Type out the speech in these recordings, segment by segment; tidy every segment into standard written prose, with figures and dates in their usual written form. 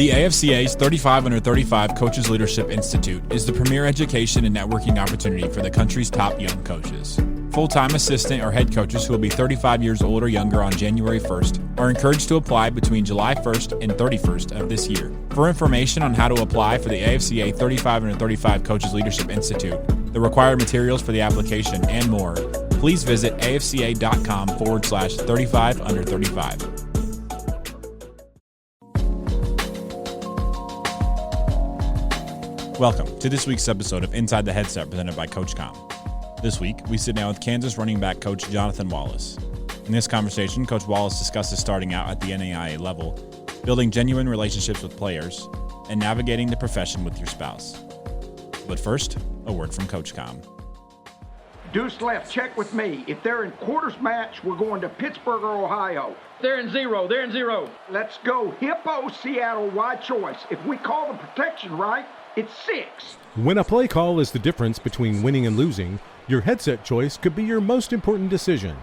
The AFCA's 35 Under 35 Coaches Leadership Institute is the premier education and networking opportunity for the country's top young coaches. Full-time assistant or head coaches who will be 35 years old or younger on January 1st are encouraged to apply between July 1st and 31st of this year. For information on how to apply for the AFCA 35 Under 35 Coaches Leadership Institute, the required materials for the application, and more, please visit afca.com/35 under 35. Welcome to this week's episode of Inside the Headset presented by CoachComm. This week, we sit down with Kansas running back coach Jonathan Wallace. In this conversation, Coach Wallace discusses starting out at the NAIA level, building genuine relationships with players, and navigating the profession with your spouse. But first, a word from CoachComm. Deuce left, check with me. If they're in quarters match, we're going to Pittsburgh or Ohio. They're in zero. Let's go Hippo, Seattle, wide choice. If we call the protection right, it's 6. When a play call is the difference between winning and losing, your headset choice could be your most important decision.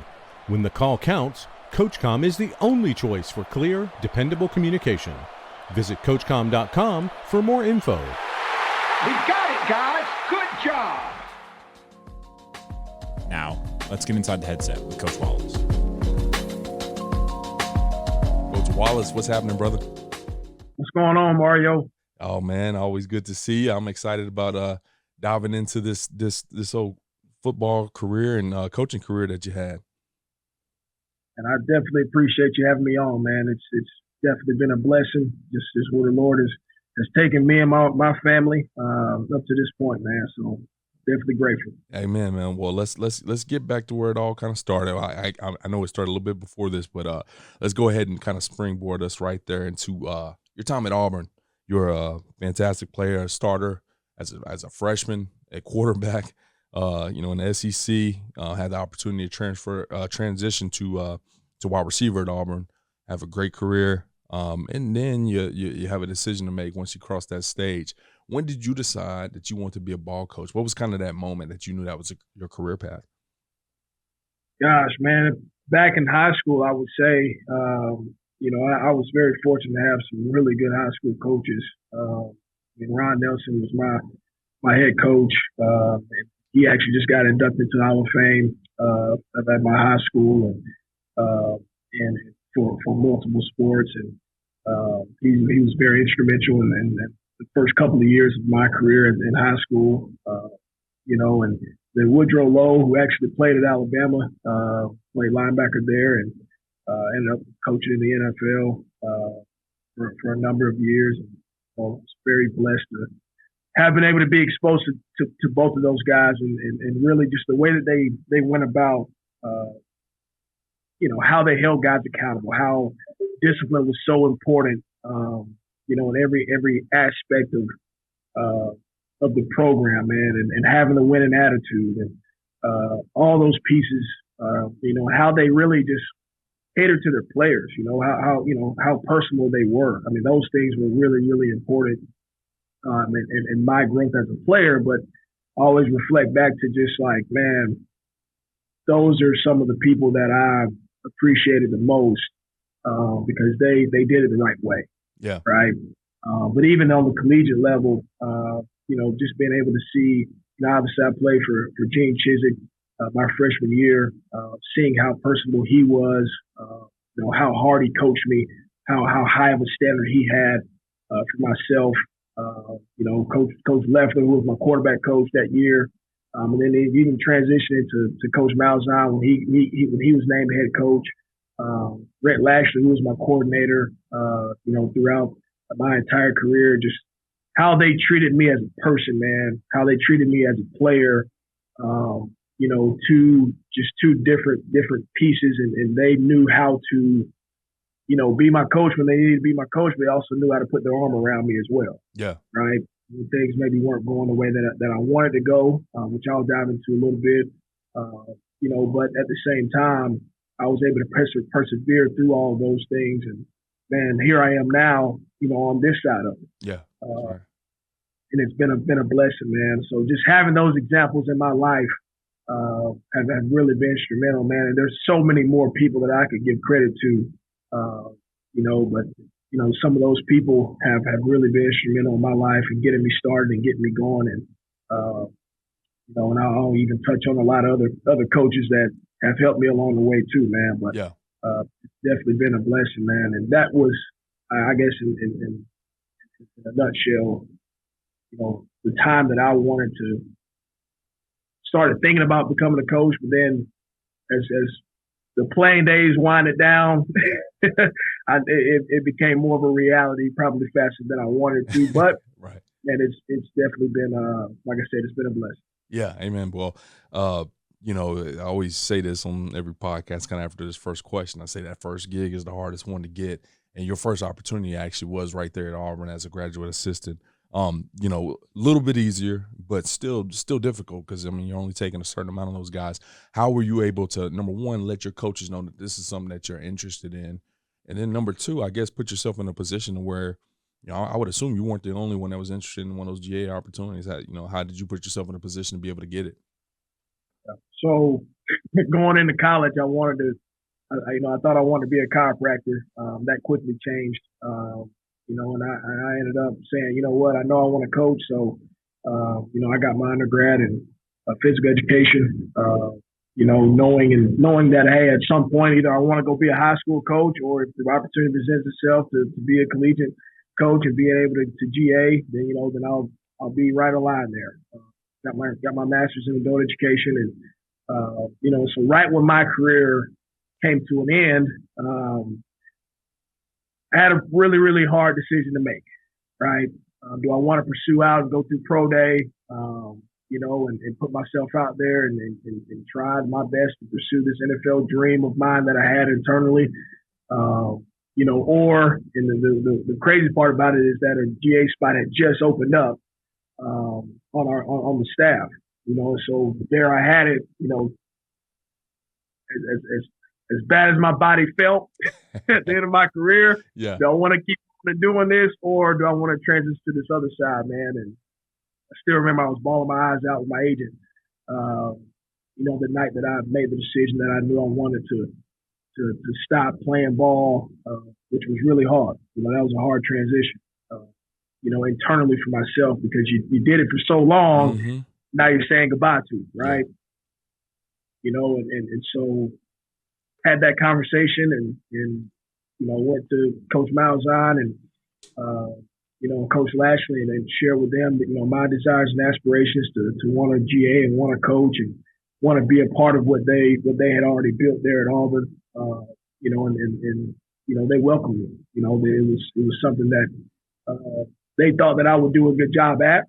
When the call counts, CoachComm is the only choice for clear, dependable communication. Visit CoachComm.com for more info. We got it, guys. Good job. Now, let's get inside the headset with Coach Wallace. Coach Wallace, what's happening, brother? What's going on, Mario? Oh man, always good to see you. I'm excited about diving into this whole football career and coaching career that you had. And I definitely appreciate you having me on, man. It's definitely been a blessing. Just where the Lord has taken me and my family up to this point, man. So definitely grateful. Amen, man. Well, let's get back to where it all kind of started. I know it started a little bit before this, but let's go ahead and kind of springboard us right there into your time at Auburn. You're a fantastic player, a starter as a freshman, a quarterback. In the SEC, had the opportunity to transition to wide receiver at Auburn. Have a great career, and then you have a decision to make once you cross that stage. When did you decide that you want to be a ball coach? What was kind of that moment that you knew that was your career path? Gosh, man, back in high school, I would say. I was very fortunate to have some really good high school coaches. Ron Nelson was my head coach. And he actually just got inducted to the Hall of Fame at my high school and for multiple sports. And he was very instrumental in the first couple of years of my career in high school. And then Woodrow Lowe, who actually played at Alabama, played linebacker there, and ended up coaching in the NFL for a number of years. And I was very blessed to have been able to be exposed to both of those guys and really just the way that they went about, how they held guys accountable, how discipline was so important, in every aspect of the program, man, and having a winning attitude and all those pieces, how they really just catered to their players, how personal they were. I mean, those things were really, really important in my growth as a player, but I always reflect back to just like, man, those are some of the people that I appreciated the most because they did it the right way. Yeah. Right. But even on the collegiate level, just being able to see, obviously I played for Gene Chizik my freshman year, seeing how personable he was, how hard he coached me, how high of a standard he had for myself. Coach Leffler, who was my quarterback coach that year, and then he even transitioned to Coach Malzahn when he was named head coach. Brett Lashley, who was my coordinator, throughout my entire career, just how they treated me as a person, man, how they treated me as a player. Two different pieces, and they knew how to, be my coach when they needed to be my coach, but they also knew how to put their arm around me as well. Yeah. Right. When things maybe weren't going the way that I wanted to go, which I'll dive into a little bit. But at the same time, I was able to persevere through all of those things, and man, here I am now, on this side of it. Yeah. And it's been a blessing, man. So just having those examples in my life have really been instrumental, man. And there's so many more people that I could give credit to, but some of those people have really been instrumental in my life and getting me started and getting me going. And, and I'll even touch on a lot of other coaches that have helped me along the way too, man. But it's definitely been a blessing, man. And that was, I guess, in a nutshell, the time that I wanted to started thinking about becoming a coach. But then as the playing days winded down, it became more of a reality, probably faster than I wanted to. But right. And it's definitely been, like I said, it's been a blessing. Yeah, amen. Well, I always say this on every podcast kind of after this first question. I say that first gig is the hardest one to get. And your first opportunity actually was right there at Auburn as a graduate assistant. A little bit easier, but still difficult because, you're only taking a certain amount of those guys. How were you able to, number one, let your coaches know that this is something that you're interested in? And then number two, I guess, put yourself in a position where, I would assume you weren't the only one that was interested in one of those GA opportunities. How did you put yourself in a position to be able to get it? So going into college, I wanted to, I thought I wanted to be a chiropractor. That quickly changed, and I ended up saying, you know what, I know I want to coach. So, I got my undergrad in physical education, knowing that, hey, at some point, either I want to go be a high school coach or if the opportunity presents itself to be a collegiate coach and being able to GA, then I'll be right aligned there. Got my master's in adult education, and so right when my career came to an end, I had a really, really hard decision to make. Right? Do I want to pursue out and go through pro day, and put myself out there and try my best to pursue this NFL dream of mine that I had internally. Or the crazy part about it is that a GA spot had just opened up on the staff, so there I had it, as bad as my body felt at the end of my career. Yeah. Do I want to keep doing this or do I want to transition to this other side, man? And I still remember I was bawling my eyes out with my agent, the night that I made the decision that I knew I wanted to stop playing ball, which was really hard. That was a hard transition, internally for myself because you did it for so long. Mm-hmm. Now you're saying goodbye to it, right? Yeah. And so had that conversation and went to Coach Malzahn and, Coach Lashley and then share with them that, my desires and aspirations to want to GA and want to coach and want to be a part of what they had already built there at Auburn. They welcomed me. It was something that they thought that I would do a good job at.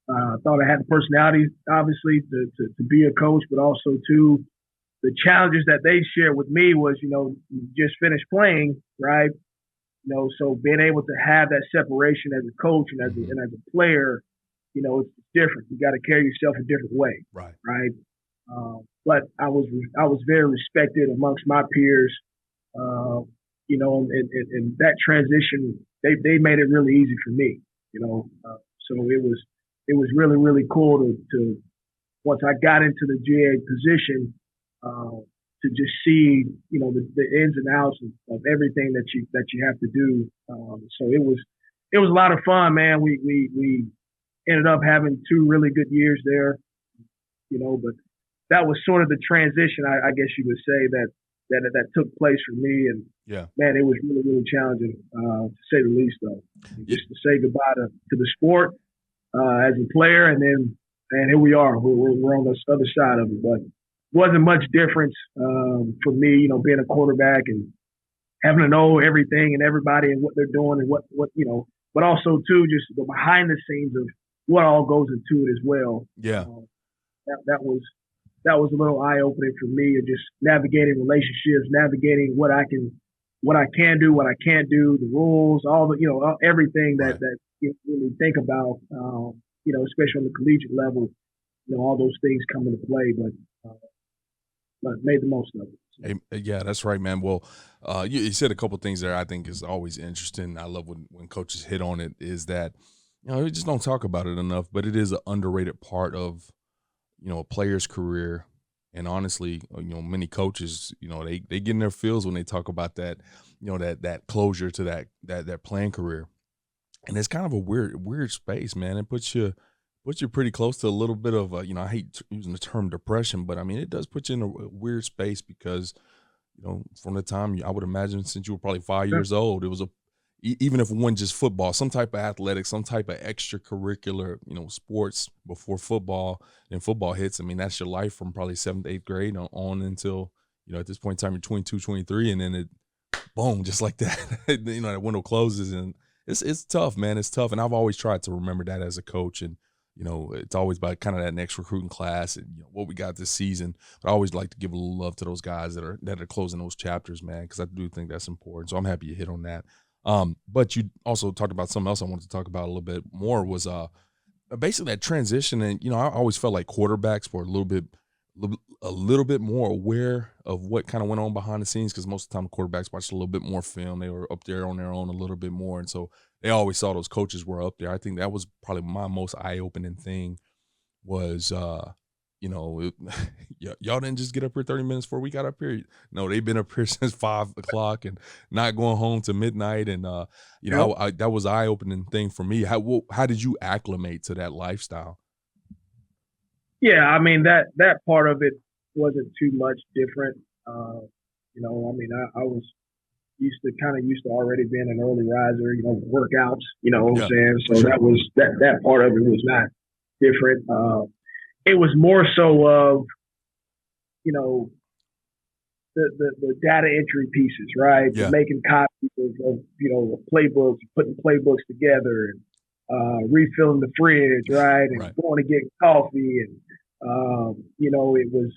I thought I had the personality, obviously, to be a coach, but also too, the challenges that they shared with me was, you just finished playing, right? So being able to have that separation as a coach and as a player, it's different. You got to carry yourself a different way, right? But I was very respected amongst my peers, and that transition, they made it really easy for me, so it was really, really cool to once I got into the GA position, to just see, the ins and outs of everything that you have to do. So it was a lot of fun, man. We ended up having 2 really good years there, but that was sort of the transition, I guess you would say that took place for me. And man, it was really, really challenging, to say the least, though. Just to say goodbye to the sport, as a player, and here we are. We're on the other side of it, but wasn't much difference for me, being a quarterback and having to know everything and everybody and what they're doing and what but also too just the behind the scenes of what all goes into it as well. Yeah, that was a little eye opening for me, of just navigating relationships, navigating what I can do, what I can't do, the rules, all the everything that you really think about, especially on the collegiate level, all those things come into play, but made the most of it. Hey, yeah, that's right, man. Well, you said a couple things there I think is always interesting. I love when coaches hit on it, is that, we just don't talk about it enough, but it is an underrated part of, a player's career And honestly, many coaches, they get in their feels when they talk about that, that closure to that playing career. And it's kind of a weird space, man. It puts you pretty close to a little bit of I hate using the term depression, but I mean, it does put you in a weird space because, from the time I would imagine since you were probably 5 years old, it was even if it wasn't just football, some type of athletics, some type of extracurricular, sports before football, and football hits. I mean, that's your life from probably 7th, 8th grade on until, at this point in time, you're 22, 23, and then it, boom, just like that, that window closes, and it's tough, man. It's tough. And I've always tried to remember that as a coach. And, it's always about kind of that next recruiting class and what we got this season. But I always like to give a little love to those guys that are closing those chapters, man, because I do think that's important. So I'm happy you hit on that. But you also talked about something else I wanted to talk about a little bit more was basically that transition. And, I always felt like quarterbacks were a little bit more aware of what kind of went on behind the scenes, because most of the time the quarterbacks watched a little bit more film. They were up there on their own a little bit more. And so they always saw those coaches were up there. I think that was probably my most eye-opening thing was, y'all didn't just get up here 30 minutes before we got up here. No, they've been up here since 5 o'clock and not going home to midnight. And, that was an eye-opening thing for me. How did you acclimate to that lifestyle? Yeah, I mean, that part of it wasn't too much different. I was used to already being an early riser, workouts, what I'm saying? So sure. that part of it was not different. It was more so of, the data entry pieces, right? Yeah. Making copies of playbooks, putting playbooks together, and refilling the fridge, right? And going to get coffee, and it was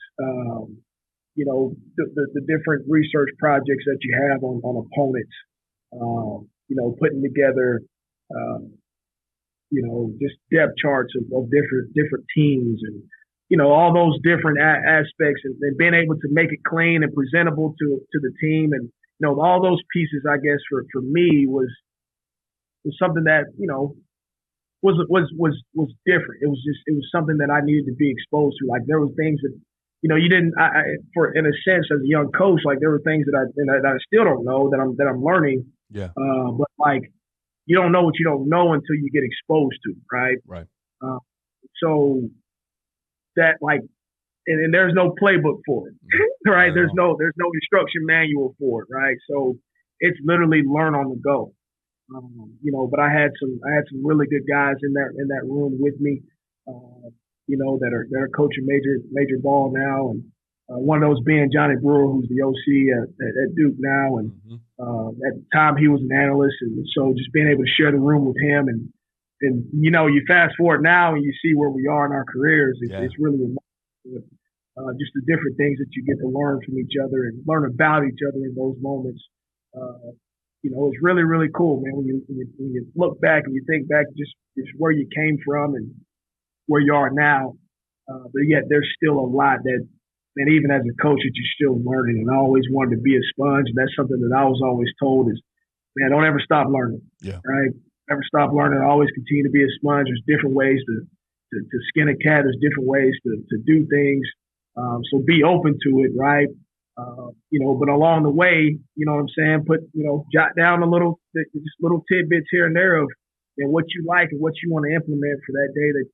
the different research projects that you have on opponents, putting together just depth charts of different teams, and all those different aspects, and being able to make it clean and presentable to the team, and all those pieces, I guess for me was something that was different. It was something that I needed to be exposed to. Like, there were things that you didn't. In a sense, as a young coach, like, there were things that I still don't know that I'm learning. Yeah. But like, you don't know what you don't know until you get exposed to, right? Right. So that, like, and there's no playbook for it, right? There's no instruction manual for it, right? So it's literally learn on the go. But I had some really good guys in that room with me, that are coaching major ball now, and one of those being Johnny Brewer, who's the OC at Duke now, and at the time he was an analyst, and so just being able to share the room with him, and you fast forward now and you see where we are in our careers. It's really remarkable. Just the different things that you get to learn from each other and learn about each other in those moments. It's really, really cool, man. When you look back and you think back just where you came from and where you are now, but yet there's still a lot that, and even as a coach, that you're still learning. And I always wanted to be a sponge. And that's something that I was always told is, man, don't ever stop learning. Yeah. Right? Never stop learning. Always continue to be a sponge. There's different ways to skin a cat. There's different ways to do things. So be open to it, right? But along the way, what I'm saying, jot down just little tidbits here and there of what you like and what you want to implement for that day, that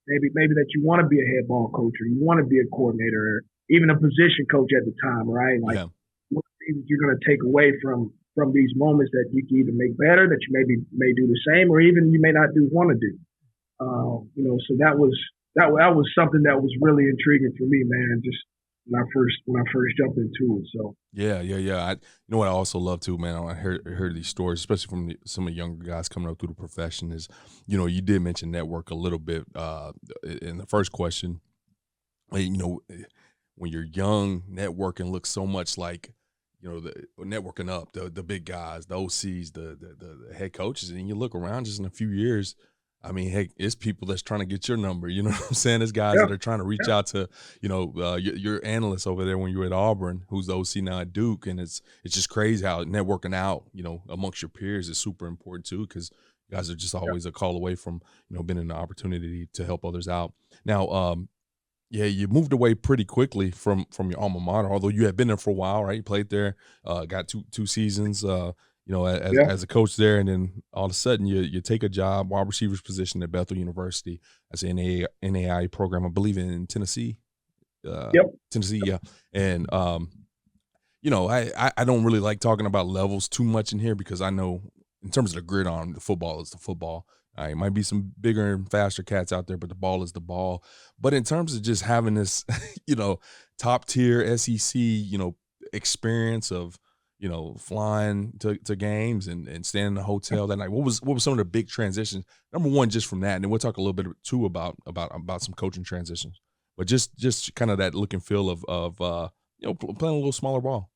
maybe that you want to be a head ball coach, or you want to be a coordinator, or even a position coach at the time, right? Like, what things that you're going to take away from these moments that you can either make better, that you may do the same, or even you may not want to do. So that was something that was really intriguing for me, man. Just when I first jumped into it. So yeah. What I also love too, man. I heard these stories, especially from some of the younger guys coming up through the profession. Is you did mention network a little bit in the first question. When you're young, networking looks so much like the networking up, the big guys, the OCs, the head coaches, and you look around just in a few years. I mean, heck, it's people that's trying to get your number. You know what I'm saying? There's guys that are trying to reach out to, your analyst over there when you were at Auburn, who's the OC now at Duke. And it's just crazy how networking out, amongst your peers is super important too, because you guys are just always a call away from, being an opportunity to help others out. Now, Yeah, you moved away pretty quickly from your alma mater, although you had been there for a while, right? You played there, got two seasons, Yeah. as a coach there, and then all of a sudden you take a job, wide receivers position at Bethel University as an NAIA program, I believe in Tennessee. Yep. Tennessee, yeah. And I don't really like talking about levels too much in here because I know in terms of the gridiron, the football is the football. It might be some bigger and faster cats out there, but the ball is the ball. But in terms of just having this, top tier SEC, experience of, flying to games and staying in a hotel that night. What was some of the big transitions? Number one, just from that, and then we'll talk a little bit too about some coaching transitions. But just kind of that look and feel of playing a little smaller ball.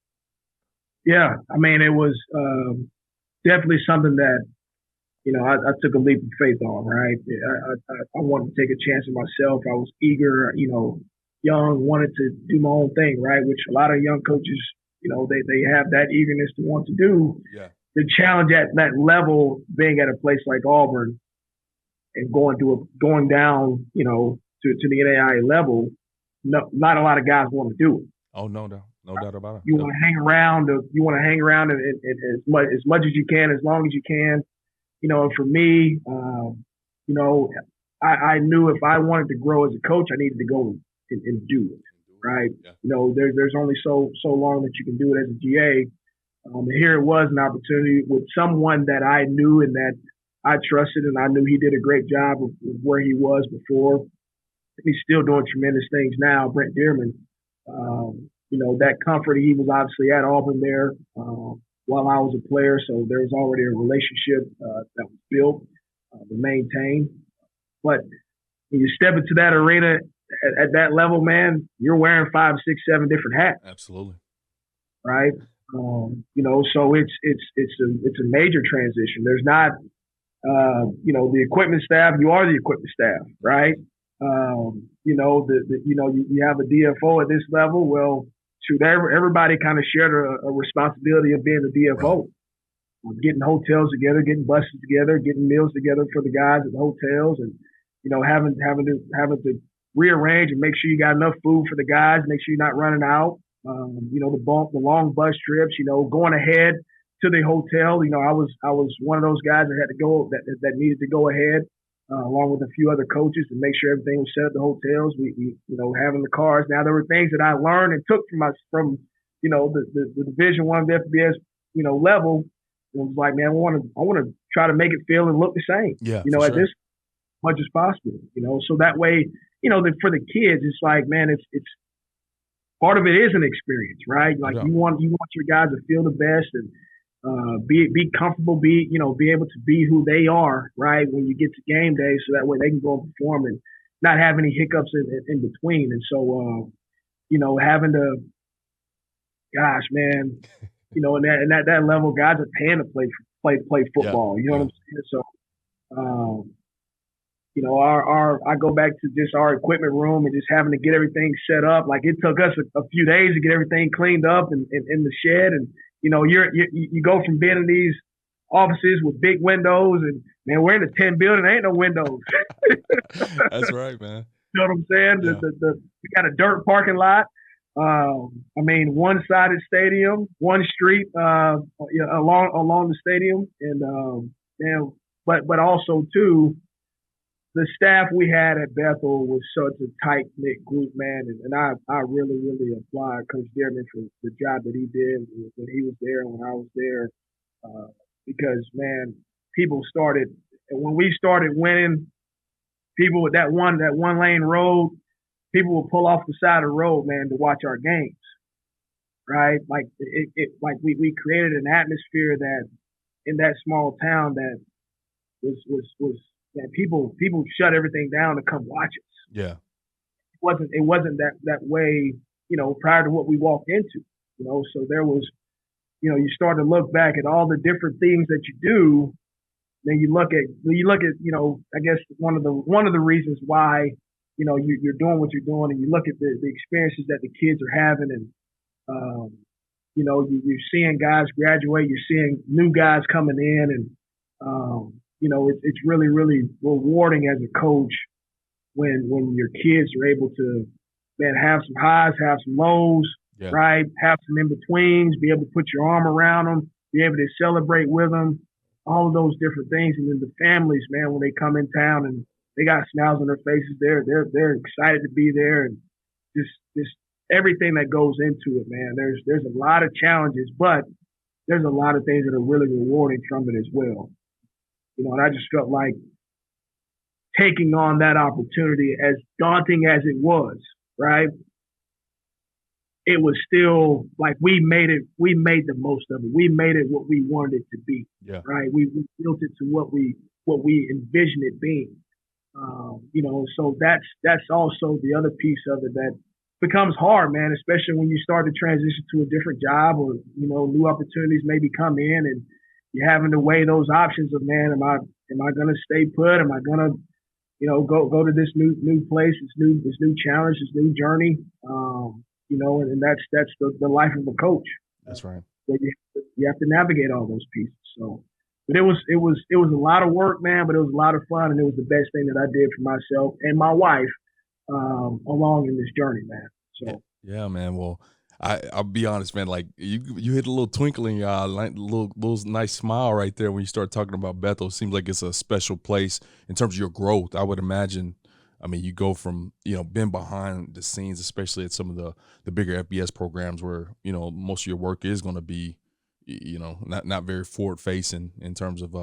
Yeah, I mean, it was definitely something that I took a leap of faith on. Right, I wanted to take a chance on myself. I was eager, young, wanted to do my own thing. Right, which a lot of young coaches, they have that eagerness to want to do. Yeah. The challenge at that level, being at a place like Auburn, and going down, to the NAIA level, not a lot of guys want to do it. Oh, no doubt about it. You want to hang around. You want to hang around as much as you can, as long as you can. And for me, I knew if I wanted to grow as a coach, I needed to go and do it. Right. Yeah. There's only so long that you can do it as a GA. And here it was, an opportunity with someone that I knew and that I trusted, and I knew he did a great job of where he was before. He's still doing tremendous things now, Brent Dearman. That comfort, he was obviously at Auburn there while I was a player, so there was already a relationship that was built to maintain. But when you step into that arena at that level, man, you're wearing 5, 6, 7 different hats. Absolutely. Right. So it's a major transition. There's not, the equipment staff. You are the equipment staff, right? You have a DFO at this level. Well, shoot, everybody kind of shared a responsibility of being the DFO, getting hotels together, getting buses together, getting meals together for the guys at the hotels, and having to rearrange and make sure you got enough food for the guys, make sure you're not running out. The long bus trips, going ahead to the hotel. I was one of those guys that had to go, that needed to go ahead, along with a few other coaches, to make sure everything was set at the hotels. We having the cars. Now, there were things that I learned and took from the Division I, the FBS, level. It was like, man, I want to try to make it feel and look the same. Yeah. At this much as possible. So that way, for the kids, it's like, man, it's part of it is an experience, right? Like you want your guys to feel the best and be comfortable, be able to be who they are, right? When you get to game day, so that way they can go and perform and not have any hiccups in between. And so, having to, gosh, man, and at that level, guys are paying to play football. You know what I'm saying? So, I go back to just our equipment room and just having to get everything set up. Like, it took us a few days to get everything cleaned up in the shed. And, you go from being in these offices with big windows, and, man, we're in a 10 building. There ain't no windows. That's right, man. You know what I'm saying? Yeah. We got a dirt parking lot. One-sided stadium, one street along the stadium. And, but also, too, the staff we had at Bethel was such a tight-knit group, man, and I really, really applaud Coach Dearman for the job that he did when he was there and when I was there, because, man, when we started winning, people with that one-lane road, people would pull off the side of the road, man, to watch our games, right? Like, we created an atmosphere that in that small town that was that people shut everything down to come watch us. Yeah. It wasn't that way, prior to what we walked into, so there was, you start to look back at all the different things that you do. Then you look at, I guess one of the reasons why, you're doing what you're doing, and you look at the experiences that the kids are having, and, you're seeing guys graduate, you're seeing new guys coming in, and, it's really, really rewarding as a coach when your kids are able to, man, have some highs, have some lows, right? Have some in-betweens, be able to put your arm around them, be able to celebrate with them, all of those different things. And then the families, man, when they come in town and they got smiles on their faces, they're excited to be there, and just everything that goes into it, man. There's a lot of challenges, but there's a lot of things that are really rewarding from it as well. And I just felt like taking on that opportunity, as daunting as it was, right? It was still like we made the most of it. We made it what we wanted it to be, right? We built it to what we envisioned it being. So that's also the other piece of it that becomes hard, man, especially when you start to transition to a different job, or, new opportunities maybe come in and you're having to weigh those options of, man, am I going to stay put? Am I going to, go to this new place, this new challenge, this new journey? And that's the life of a coach. That's right. So you have to navigate all those pieces. So, but it was a lot of work, man, but it was a lot of fun, and it was the best thing that I did for myself and my wife along in this journey, man. So yeah, man. Well, I'll be honest, man. Like you hit a little twinkle in your eye, like little nice smile right there when you start talking about Bethel. It seems like it's a special place in terms of your growth. I would imagine. I mean, you go from, being behind the scenes, especially at some of the bigger FBS programs where, most of your work is going to be, not very forward facing in terms of,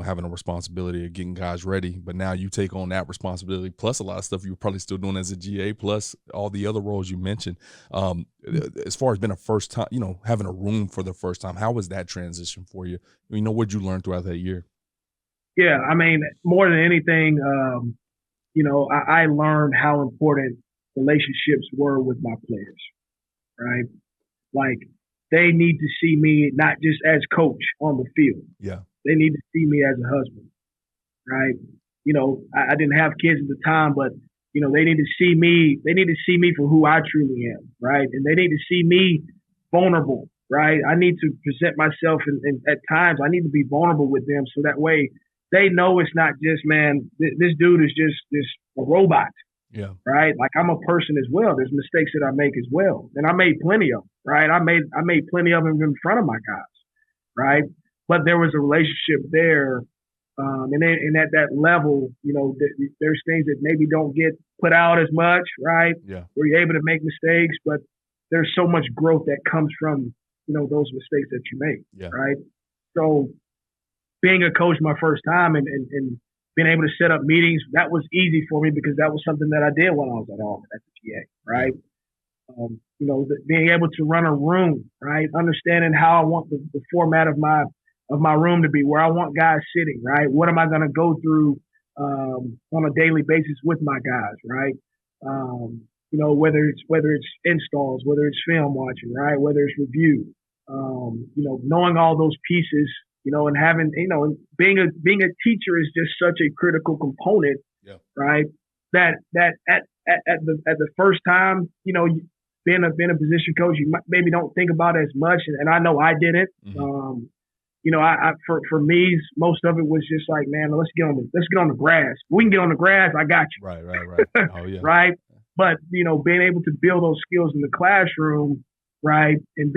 having a responsibility of getting guys ready. But now you take on that responsibility, plus a lot of stuff you were probably still doing as a GA, plus all the other roles you mentioned. As far as being a first time, having a room for the first time, how was that transition for you? What did you learn throughout that year? Yeah, I mean, more than anything, I learned how important relationships were with my players, right? Like, they need to see me not just as coach on the field. Yeah. They need to see me as a husband, right? I didn't have kids at the time, but, they need to see me. They need to see me for who I truly am, right? And they need to see me vulnerable, right? I need to present myself, and at times I need to be vulnerable with them, so that way they know it's not just, man, this dude is just a robot. Yeah. Right. Like, I'm a person as well. There's mistakes that I make as well. And I made plenty of them. Right. I made plenty of them in front of my guys. Right. But there was a relationship there. And at that level, there's things that maybe don't get put out as much. Right. Yeah. Where you're able to make mistakes, but there's so much growth that comes from, those mistakes that you make. Yeah. Right. So, being a coach my first time and being able to set up meetings, that was easy for me because that was something that I did when I was at Auburn at the GA, right? Being able to run a room, right? Understanding how I want the format of my room to be, where I want guys sitting, right? What am I going to go through on a daily basis with my guys, right? Whether it's installs, whether it's film watching, right? Whether it's review, knowing all those pieces. And having, being a teacher is just such a critical component, right? That at the first time, being a position coach, you maybe don't think about it as much, and I know I didn't. Mm-hmm. For me, most of it was just like, man, let's get on the grass. We can get on the grass. I got you. Right. Oh yeah. Right. But being able to build those skills in the classroom. Right. And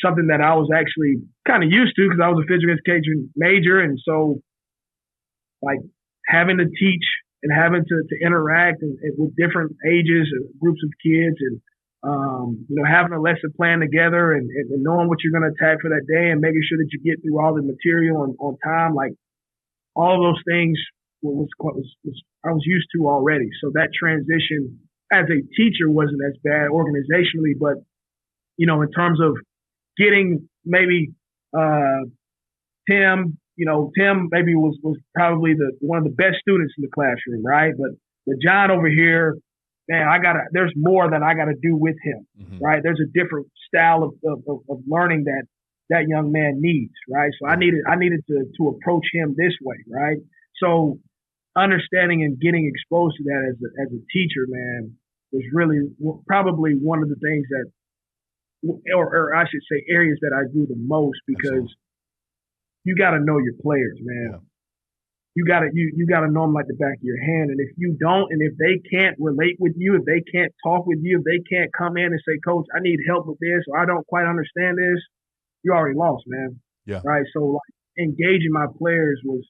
something that I was actually kind of used to because I was a physical education major. And so, like, having to teach and having to interact and with different ages and groups of kids and, having a lesson plan together and knowing what you're going to attack for that day and making sure that you get through all the material on time, like, all of those things I was used to already. So that transition as a teacher wasn't as bad organizationally, but in terms of getting maybe Tim maybe was probably one of the best students in the classroom, right? But John over here, man, there's more that I gotta do with him, mm-hmm. right? There's a different style of learning that young man needs, right? So I needed to approach him this way, right? So understanding and getting exposed to that as a teacher, man, was really probably one of the things that, or I should say, areas that I do the most, because you got to know your players, man. you gotta know them like the back of your hand. And if you don't, and if they can't relate with you, if they can't talk with you, if they can't come in and say, Coach, I need help with this, or I don't quite understand this, you already lost, man. Yeah. Right. So like, engaging my players was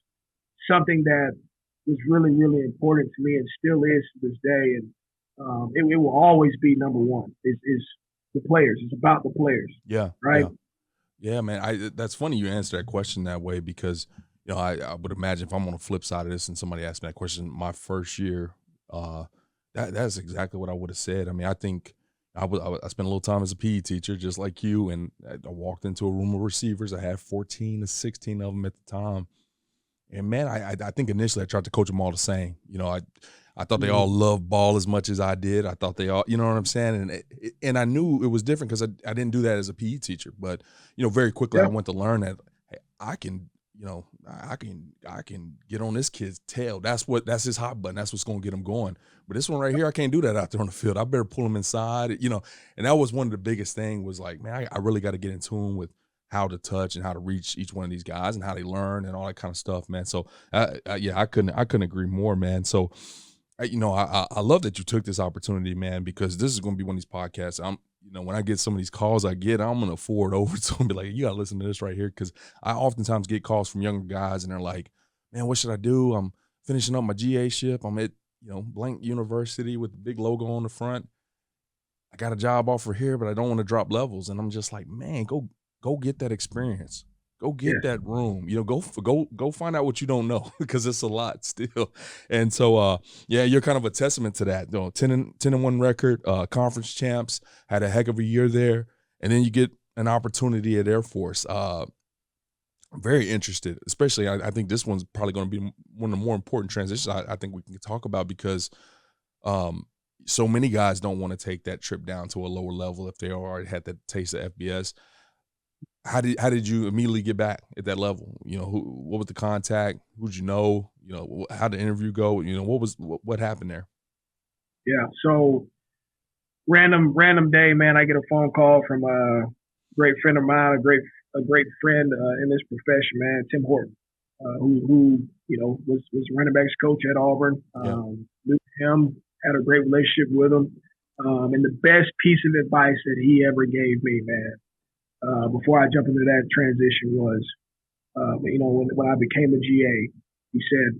something that was really, really important to me and still is to this day. And it will always be number one is the players. It's about the players. Yeah. Right. Yeah, man. That's funny you answer that question that way because, you know, I would imagine if I'm on the flip side of this and somebody asked me that question my first year, that's exactly what I would have said. I mean, I think I spent a little time as a PE teacher just like you, and I walked into a room of receivers. I had 14 to 16 of them at the time. And, man, I think initially I tried to coach them all the same. You know, I thought they all loved ball as much as I did. I thought they all, you know what I'm saying? And I knew it was different because I didn't do that as a PE teacher. But, you know, very quickly I went to learn that hey, I can get on this kid's tail. That's his hot button. That's what's going to get him going. But this one right here, I can't do that out there on the field. I better pull him inside, you know. And that was one of the biggest things was like, man, I really got to get in tune with how to touch and how to reach each one of these guys and how they learn and all that kind of stuff, man. So, I couldn't agree more, man. So, you know, I love that you took this opportunity, man, because this is going to be one of these podcasts. You know, when I get some of these calls I'm going to forward over to them and be like, you got to listen to this right here. Because I oftentimes get calls from younger guys and they're like, man, what should I do? I'm finishing up my GA ship. I'm at, you know, blank university with the big logo on the front. I got a job offer here, but I don't want to drop levels. And I'm just like, man, go get that experience. Go get that room. You know, go find out what you don't know because it's a lot still. And so, you're kind of a testament to that. You know, 10-1 record, conference champs, had a heck of a year there, and then you get an opportunity at Air Force. I'm very interested, especially I think this one's probably going to be one of the more important transitions I think we can talk about because so many guys don't want to take that trip down to a lower level if they already had that taste of FBS. How did you immediately get back at that level? You know, what was the contact? Who'd you know? You know, how did the interview go? You know, what happened there? Yeah. So random day, man, I get a phone call from a great friend of mine, a great friend in this profession, man, Tim Horton, who you know was running backs coach at Auburn. Knew him, had a great relationship with him, and the best piece of advice that he ever gave me, man. Before I jump into that transition was, you know, when I became a GA, he said,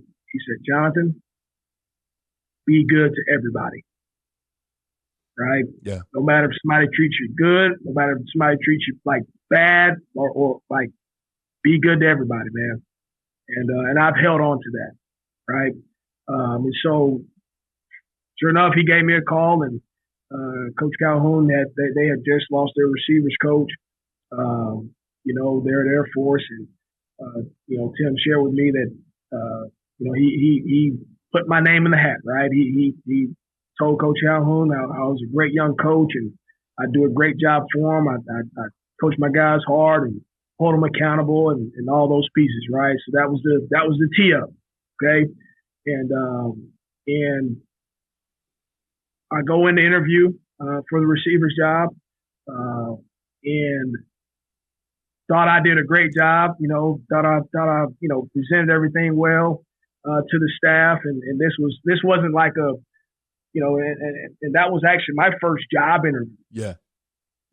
Jonathan, be good to everybody, right? Yeah. No matter if somebody treats you good, no matter if somebody treats you like bad or like, be good to everybody, man. And I've held on to that, right? And so, sure enough, he gave me a call, and Coach Calhoun they had just lost their receivers coach. You know, they're at Air Force, and you know, Tim shared with me that you know he put my name in the hat, right? He told Coach Calhoun I was a great young coach, and I do a great job for him. I coach my guys hard and hold them accountable, and all those pieces, right? So that was the tee up, okay? And I go in the interview for the receiver's job, and thought I did a great job, you know, thought I you know, presented everything well to the staff, and this wasn't like a, you know, and that was actually my first job interview. Yeah.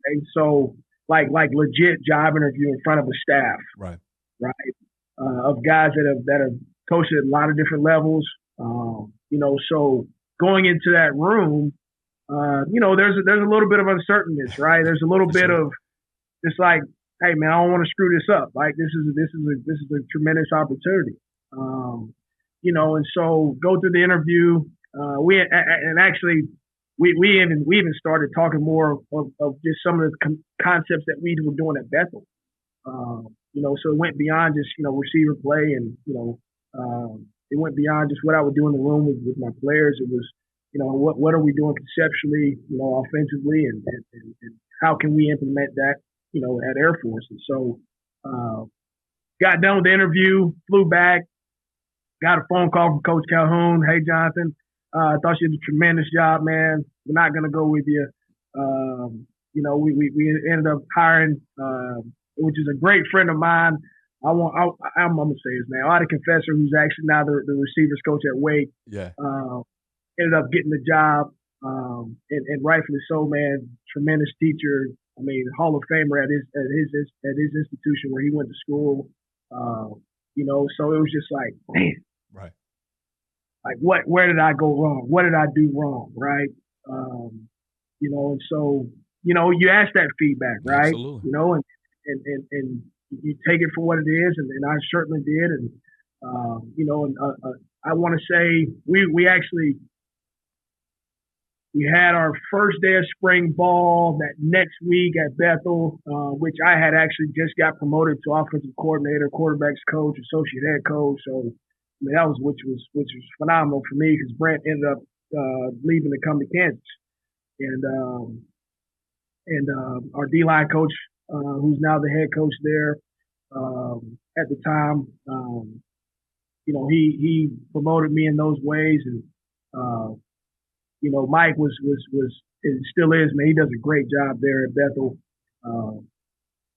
And so like legit job interview in front of a staff. Right. Of guys that have coached at a lot of different levels. You know, so going into that room, you know, there's a little bit of uncertainty, right? There's a little bit of just like, hey man, I don't want to screw this up. Like this is a tremendous opportunity. You know, and so go through the interview. We even started talking more of just some of the concepts that we were doing at Bethel. You know, so it went beyond just, you know, receiver play, and you know, it went beyond just what I would do in the room with my players. It was, you know, what are we doing conceptually, you know, offensively, and how can we implement that, you know, at Air Force. And so got done with the interview, flew back, got a phone call from Coach Calhoun. Hey, Jonathan, I thought you did a tremendous job, man. We're not going to go with you. You know, we ended up hiring, which is a great friend of mine, I'm gonna say his name. Adi Confessor, who's actually now the receivers coach at Wake. Yeah. Ended up getting the job, and rightfully so, man. Tremendous teacher. I mean, Hall of Famer at his institution where he went to school. You know, so it was just like, man, right. Like where did I go wrong? What did I do wrong? Right. You know, and so, you know, you ask that feedback, right? Absolutely. You know, and you take it for what it is, and I certainly did. And you know, and I want to say we actually had our first day of spring ball that next week at Bethel, which I had actually just got promoted to offensive coordinator, quarterbacks coach, associate head coach. So I mean, that was which was phenomenal for me because Brent ended up leaving to come to Kansas, and our D-line coach, who's now the head coach there, at the time, you know, he promoted me in those ways, and you know, Mike was and still is, man. He does a great job there at Bethel.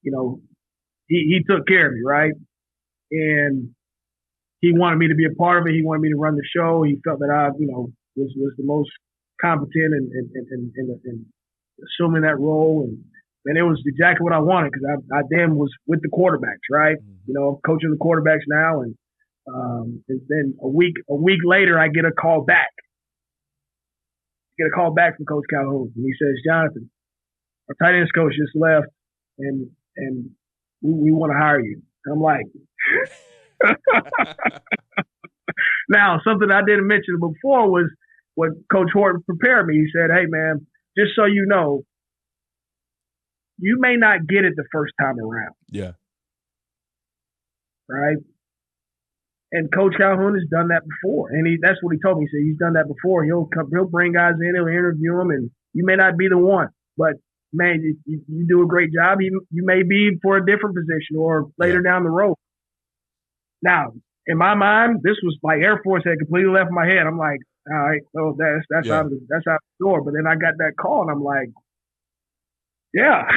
You know, he took care of me, right, and he wanted me to be a part of it. He wanted me to run the show. He felt that I, you know, was the most competent and assuming that role, and it was exactly what I wanted because I then was with the quarterbacks, right? You know, I'm coaching the quarterbacks now, and then a week later, I get a call back. From Coach Calhoun, and he says, "Jonathan, our tight ends coach just left, and we want to hire you." And I'm like, now something I didn't mention before was what Coach Horton prepared me. He said, "Hey, man, just so you know, you may not get it the first time around." Yeah. Right. And Coach Calhoun has done that before, and that's what he told me. He said he's done that before. He'll bring guys in, he'll interview them, and you may not be the one, but man, you do a great job. You may be for a different position or later down the road. Now, in my mind, this was like Air Force had completely left my head. I'm like, all right, so that's out the door. But then I got that call, and I'm like, yeah,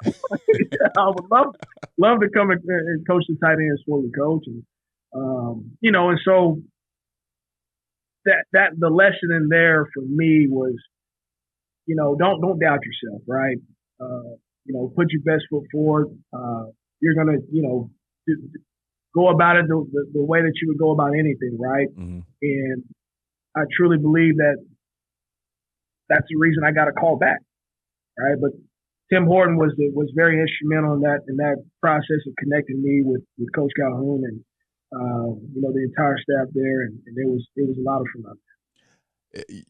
I would love to come and coach the tight ends for you, coach. And you know, and so that the lesson in there for me was, you know, don't doubt yourself, right? You know, put your best foot forward. You're gonna, you know, go about it the way that you would go about anything, right? Mm-hmm. And I truly believe that's the reason I got a call back, right? But Tim Horton was very instrumental in that process of connecting me with Coach Calhoun and you know, the entire staff there, and it was a lot of fun.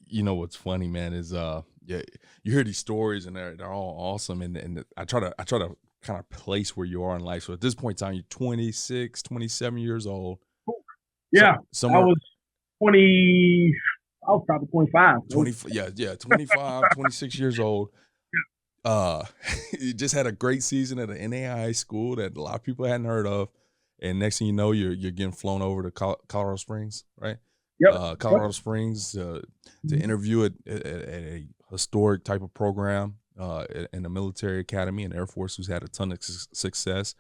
You know what's funny, man, is you hear these stories and they're all awesome, and I try to kind of place where you are in life. So at this point in time, you're 26, 27 years old. Yeah, I was 20. I was probably 25. 25, 26 years old. You just had a great season at an NAIA school that a lot of people hadn't heard of. And next thing you know, you're getting flown over to Colorado Springs, right? Yep. Colorado Springs to interview at a historic type of program in the military academy and Air Force, who's had a ton of success.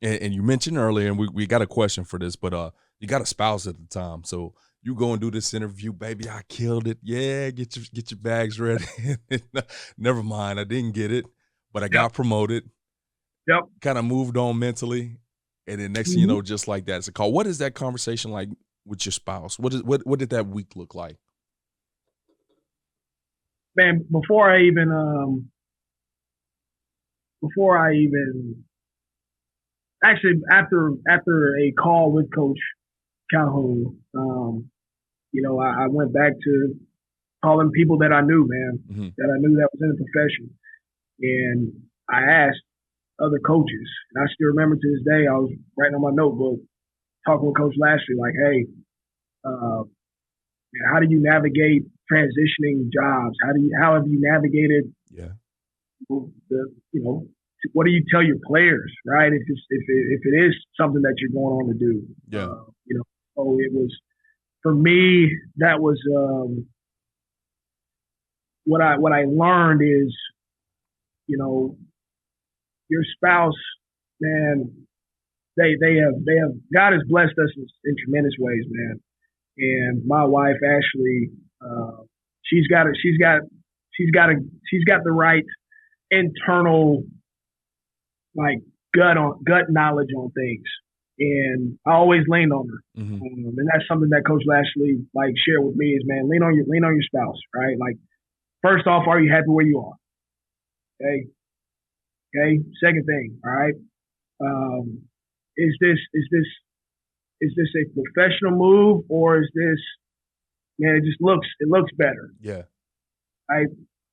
And you mentioned earlier, and we got a question for this, but you got a spouse at the time, so you go and do this interview, baby. I killed it. Yeah, get your bags ready. Never mind, I didn't get it, but I got promoted. Yep. Kind of moved on mentally. And then next thing you know, just like that, it's a call. What is that conversation like with your spouse? What did that week look like? Man, before I even actually after a call with Coach Calhoun, you know, I went back to calling people that I knew, man, that I knew that was in the profession, and I asked other coaches. And I still remember to this day, I was writing on my notebook, talking with Coach Lashley, like, hey, how do you navigate transitioning jobs? How have you navigated what do you tell your players, right? If it is something that you're going on to do. You know, so it was, for me, that was what I learned is, you know, your spouse, man, they have God has blessed us in tremendous ways, man. And my wife Ashley, she's got the right internal like gut knowledge on things, and I always leaned on her. And that's something that Coach Lashley like shared with me is, man, lean on your spouse, right? Like, first off, are you happy where you are? Okay. Second thing, all right. Is this a professional move, or is this, man, it looks better. Yeah. Right.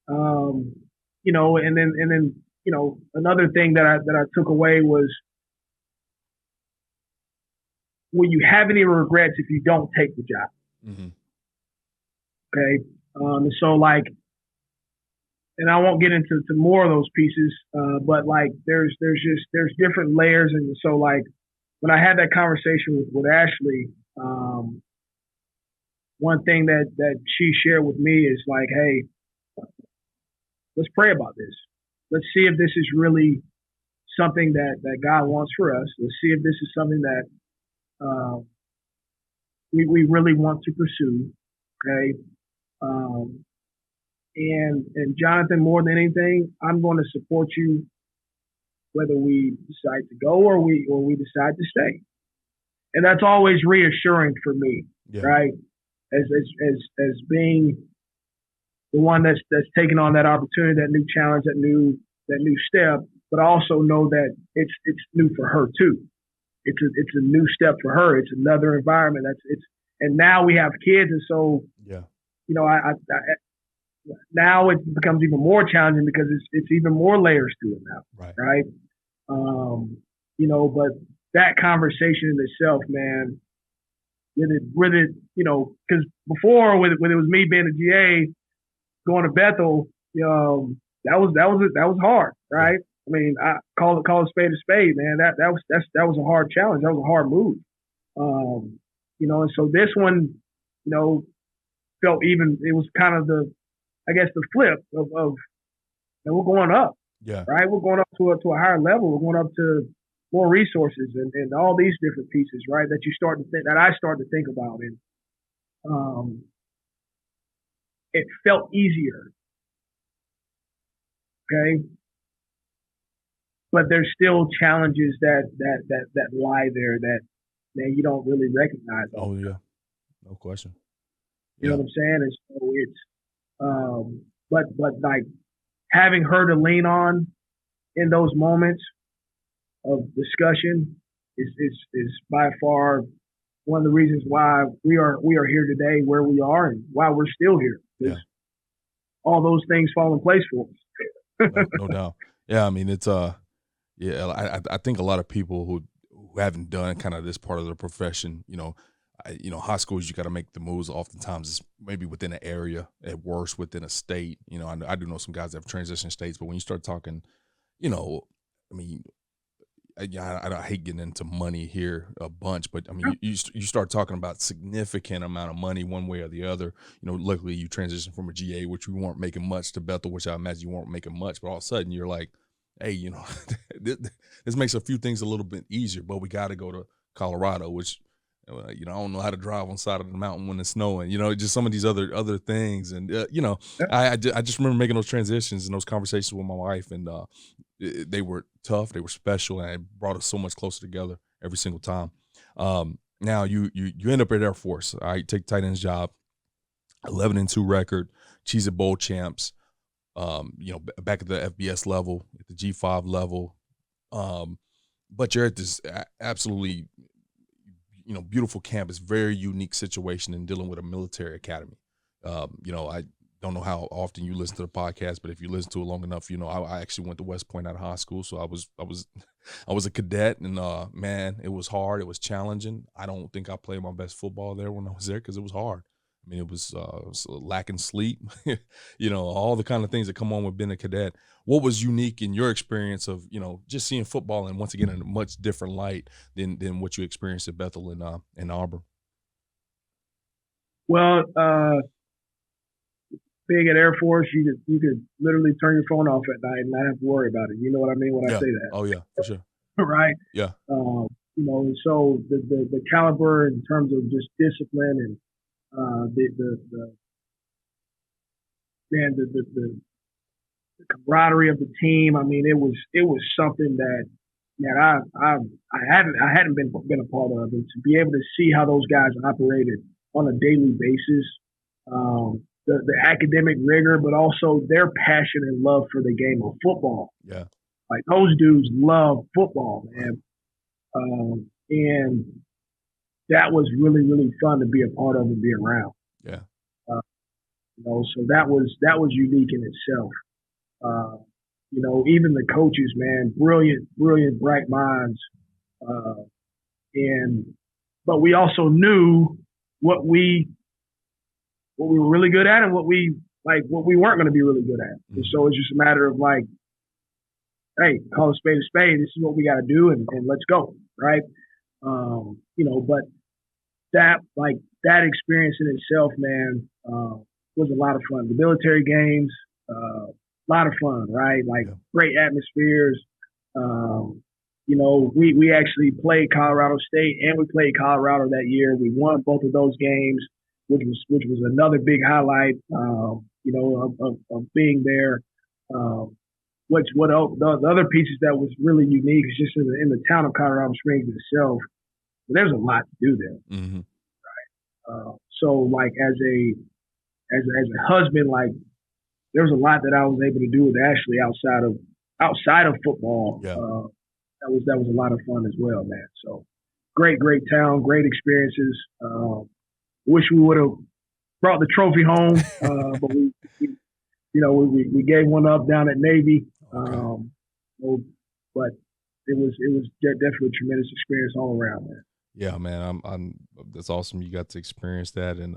You know, and then, you know, another thing that I took away was, will you have any regrets if you don't take the job? Okay. And so like, and I won't get into more of those pieces, but like there's different layers. And so like when I had that conversation with Ashley, one thing that she shared with me is like, hey, let's pray about this. Let's see if this is really something that God wants for us. Let's see if this is something that we really want to pursue. Okay. And Jonathan, more than anything, I'm going to support you whether we decide to go or we decide to stay. And that's always reassuring for me, right? As being the one that's taking on that opportunity, that new challenge, that new step, but I also know that it's new for her too. It's a new step for her. It's another environment. And now we have kids, and so you know, I now it becomes even more challenging because it's even more layers to it now, right? You know, but that conversation in itself, man, with it, you know, because before when it was me being a GA going to Bethel, that was hard, right? I mean, I call a spade a spade, man. That was a hard challenge. That was a hard move. You know, and so this one, you know, felt even. It was kind of the flip of and we're going up, right? We're going up to a higher level. We're going up to more resources and all these different pieces, right? That you start to think, that I start to think about, and it felt easier, okay. But there's still challenges that lie there that, man, you don't really recognize. Oh yeah, no question. You know what I'm saying? And so it's, but like having her to lean on in those moments of discussion is by far one of the reasons why we are here today, where we are, and why we're still here. All those things fall in place for us. No doubt. Yeah, I mean, it's I think a lot of people who haven't done kind of this part of their profession, you know, high schools, you got to make the moves. Oftentimes it's maybe within an area, at worst within a state. You know, I do know some guys that have transition states, but when you start talking, you know, I mean, I hate getting into money here a bunch, but I mean, you start talking about significant amount of money one way or the other. You know, luckily you transitioned from a GA, which we weren't making much, to Bethel, which I imagine you weren't making much, but all of a sudden you're like, hey, you know, this makes a few things a little bit easier, but we got to go to Colorado, which, you know, I don't know how to drive on the side of the mountain when it's snowing, you know, just some of these other things. And, you know, I just remember making those transitions and those conversations with my wife, and they were tough, they were special, and it brought us so much closer together every single time. Now you end up at Air Force, all right, take tight end's job, 11-2 record, Cheez-It Bowl champs, you know, back at the FBS level, at the G5 level. But you're at this absolutely, you know, beautiful campus, very unique situation in dealing with a military academy. You know, I don't know how often you listen to the podcast, but if you listen to it long enough, you know, I actually went to West Point out of high school. So I was a cadet, and man, it was hard. It was challenging. I don't think I played my best football there when I was there, because it was hard. I mean, it was lacking sleep, you know, all the kind of things that come on with being a cadet. What was unique in your experience of, you know, just seeing football, and once again in a much different light than what you experienced at Bethel and Auburn? Well, being at Air Force, you could literally turn your phone off at night and not have to worry about it. You know what I mean when I say that? Oh yeah, for sure. Right? Yeah. you know, and so the caliber in terms of just discipline and the man the camaraderie of the team. I mean, it was something that I hadn't been a part of, and to be able to see how those guys operated on a daily basis, the academic rigor, but also their passion and love for the game of football. Yeah, like those dudes love football, man, and that was really really fun to be a part of and be around. Yeah, you know, so that was unique in itself. You know, even the coaches, man, brilliant, bright minds. But we also knew what we were really good at and what we weren't going to be really good at. And so it's just a matter of like, hey, call a spade a spade. This is what we got to do, and let's go, right? You know, but that experience in itself, man, was a lot of fun. The military games, a lot of fun, right? Like great atmospheres. You know, we actually played Colorado State and we played Colorado that year. We won both of those games, which was another big highlight. You know, of being there. The other pieces that was really unique is just in the town of Colorado Springs itself. There's a lot to do there, right? So like as a husband, like there was a lot that I was able to do with Ashley outside of football. Yeah. That was a lot of fun as well, man. So great town, great experiences. Wish we would have brought the trophy home, but we gave one up down at Navy. But it was definitely a tremendous experience all around, man. Yeah, man. I'm that's awesome. You got to experience that, and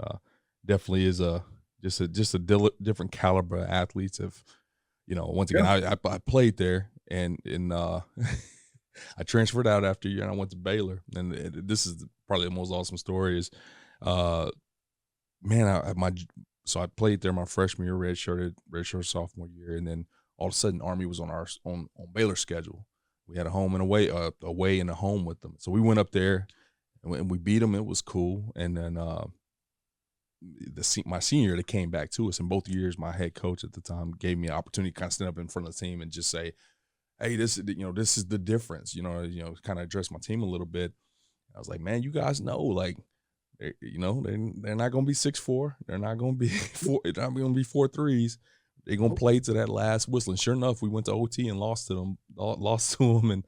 definitely is just a different caliber of athletes. If you know, once again, I played there, and I transferred out after a year, and I went to Baylor. And this is probably the most awesome story is, man, so I played there my freshman year, redshirt sophomore year, and then all of a sudden Army was on Baylor's schedule. We had a home and away and a home with them. So we went up there and we beat them. It was cool. And then my senior year, they came back to us. And both years, my head coach at the time gave me an opportunity to kind of stand up in front of the team and just say, hey, this is the difference, kind of address my team a little bit. I was like, man, you guys know, like, they're not going to be 6'4". They're not going to be they're not going to be 4 threes. They're going to play to that last whistle. And sure enough, we went to OT and lost to them. And,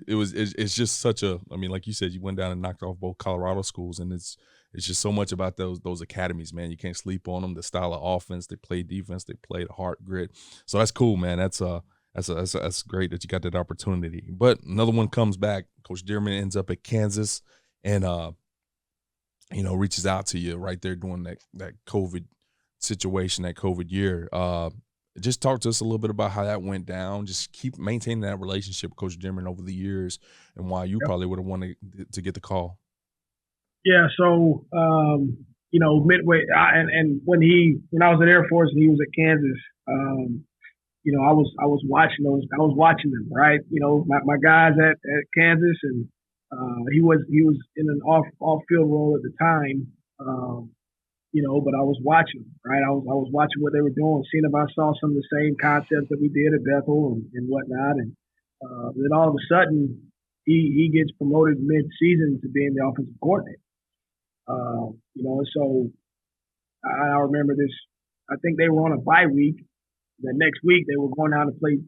it's just such a, I mean, like you said, you went down and knocked off both Colorado schools. And it's just so much about those academies, man. You can't sleep on them. The style of offense, they play defense, they play the heart grit. So that's cool, man. That's great that you got that opportunity. But another one comes back. Coach Dearman ends up at Kansas and, reaches out to you right there during that COVID situation, that COVID year. Just talk to us a little bit about how that went down. Just keep maintaining that relationship with Coach Dearman over the years and why you probably would have wanted to get the call. Yeah. So, midway and when I was at Air Force and he was at Kansas, I was watching those. I was watching them, right? My guys at Kansas, and he was in an off field role at the time. But I was watching, right? I was watching what they were doing, seeing if I saw some of the same concepts that we did at Bethel and whatnot. And then all of a sudden, he gets promoted mid-season to being the offensive coordinator. And so I remember this. I think they were on a bye week. The next week, they were going down to play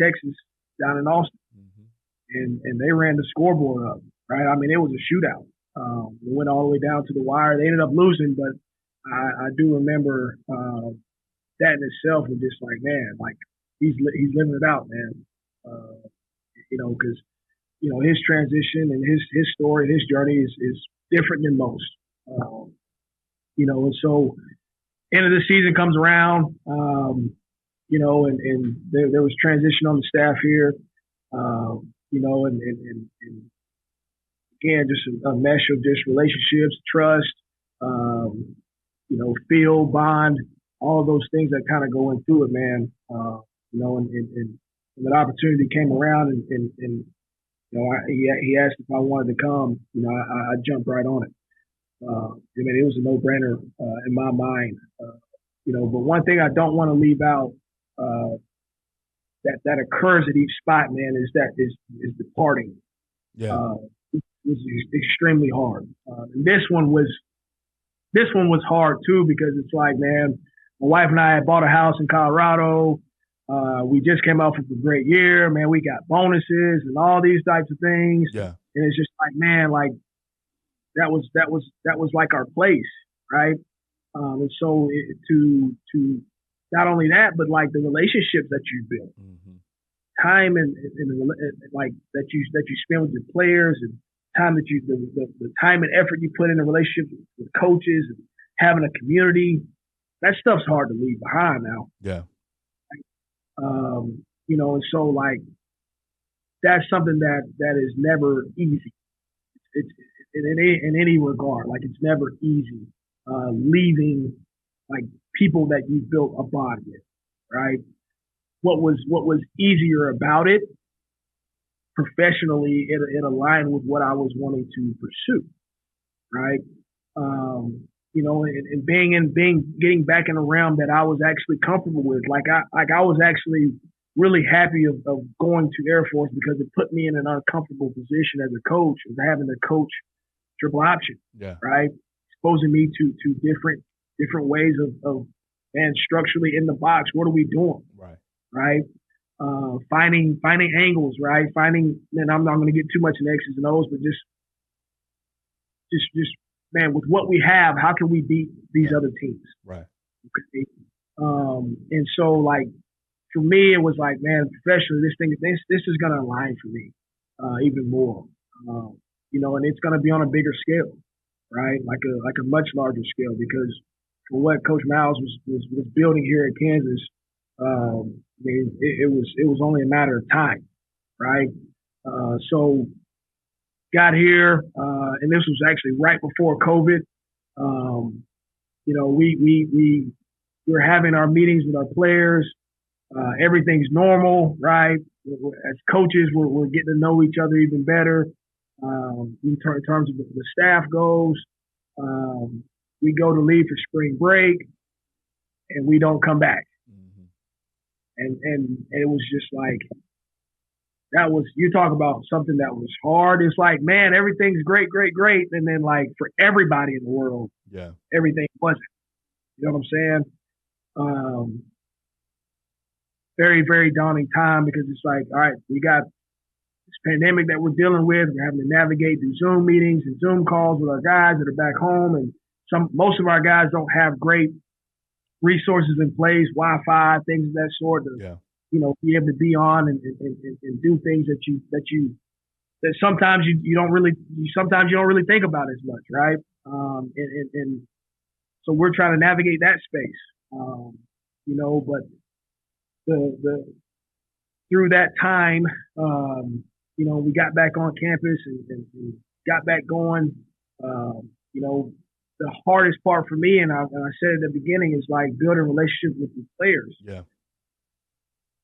Texas down in Austin, and they ran the scoreboard up, right? I mean, it was a shootout. It went all the way down to the wire. They ended up losing, but I do remember that in itself was just like, man, like he's living it out, man. Because his transition and his story, his journey is different than most. And so end of the season comes around. And there was transition on the staff here, and again, just a mesh of just relationships, trust, feel, bond, all of those things that kind of go into it, man. And that opportunity came around and He asked if I wanted to come. I jumped right on it. I mean, it was a no-brainer in my mind. But one thing I don't want to leave out that occurs at each spot, man, is departing. Yeah. It's extremely hard. And this one was hard too, because it's like, man, my wife and I had bought a house in Colorado. We just came off of a great year, man. We got bonuses and all these types of things. Yeah. And it's just like, man, like that was like our place, right? And so to not only that, but like the relationships that you build, time and like that you spend with your players, and time that the time and effort you put in a relationship with coaches and having a community, that stuff's hard to leave behind now. Yeah. And so like that's something that is never easy. It's in any regard, like it's never easy leaving like people that you built a bond with, right? What was easier about it professionally, it aligned with what I was wanting to pursue, right? And getting back in a realm that I was actually comfortable with. Like I was actually really happy of going to Air Force, because it put me in an uncomfortable position as a coach, of having to coach triple option, right? Exposing me to different ways of and structurally in the box, what are we doing? Right. Finding angles, right? And I'm not going to get too much in X's and O's, but just man, with what we have, how can we beat these other teams? Right. Okay. And so like, for me, it was like, man, professionally, this is going to align for me, even more, and it's going to be on a bigger scale, right? Like a much larger scale, because for what Coach Miles was building here at Kansas, I mean, it was only a matter of time, right? So got here, and this was actually right before COVID. We were having our meetings with our players. Everything's normal, right? As coaches, we're getting to know each other even better. In terms of the staff goes, we go to leave for spring break, and we don't come back. And it was just like, you talk about something that was hard. It's like, man, everything's great. And then like for everybody in the world, everything wasn't. You know what I'm saying? Very, very daunting time, because it's like, all right, we got this pandemic that we're dealing with. We're having to navigate through Zoom meetings and Zoom calls with our guys that are back home. And most of our guys don't have great resources in place, Wi-Fi, things of that sort, to be able to be on and do things that sometimes you don't really think about as much, right? And so we're trying to navigate that space, but through that time, we got back on campus and got back going. The hardest part for me, and I said at the beginning, is like building relationships with the players. Yeah.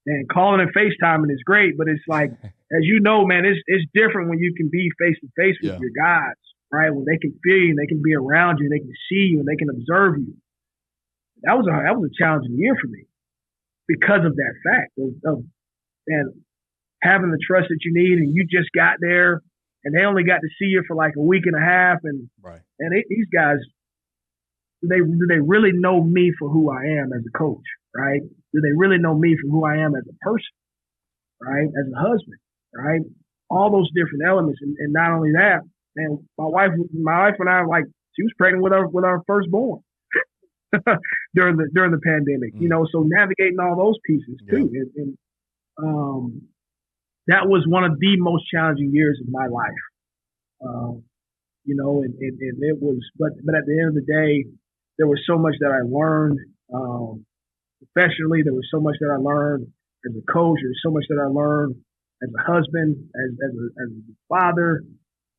And calling and FaceTiming is great, but it's like, as you know, man, it's different when you can be face to face with your guys, right? When they can feel you, and they can be around you, and they can see you, and they can observe you. That was a challenging year for me, because of that fact of having the trust that you need, and you just got there, and they only got to see you for like a week and a half, and these guys, do they really know me for who I am as a coach, right? Do they really know me for who I am as a person, right? As a husband, right? All those different elements, and not only that, man, my wife and I, like, she was pregnant with our firstborn during the pandemic, so navigating all those pieces too, and that was one of the most challenging years of my life, and it was, but at the end of the day, there was so much that I learned professionally. There was so much that I learned as a coach. There was so much that I learned as a husband, as a father.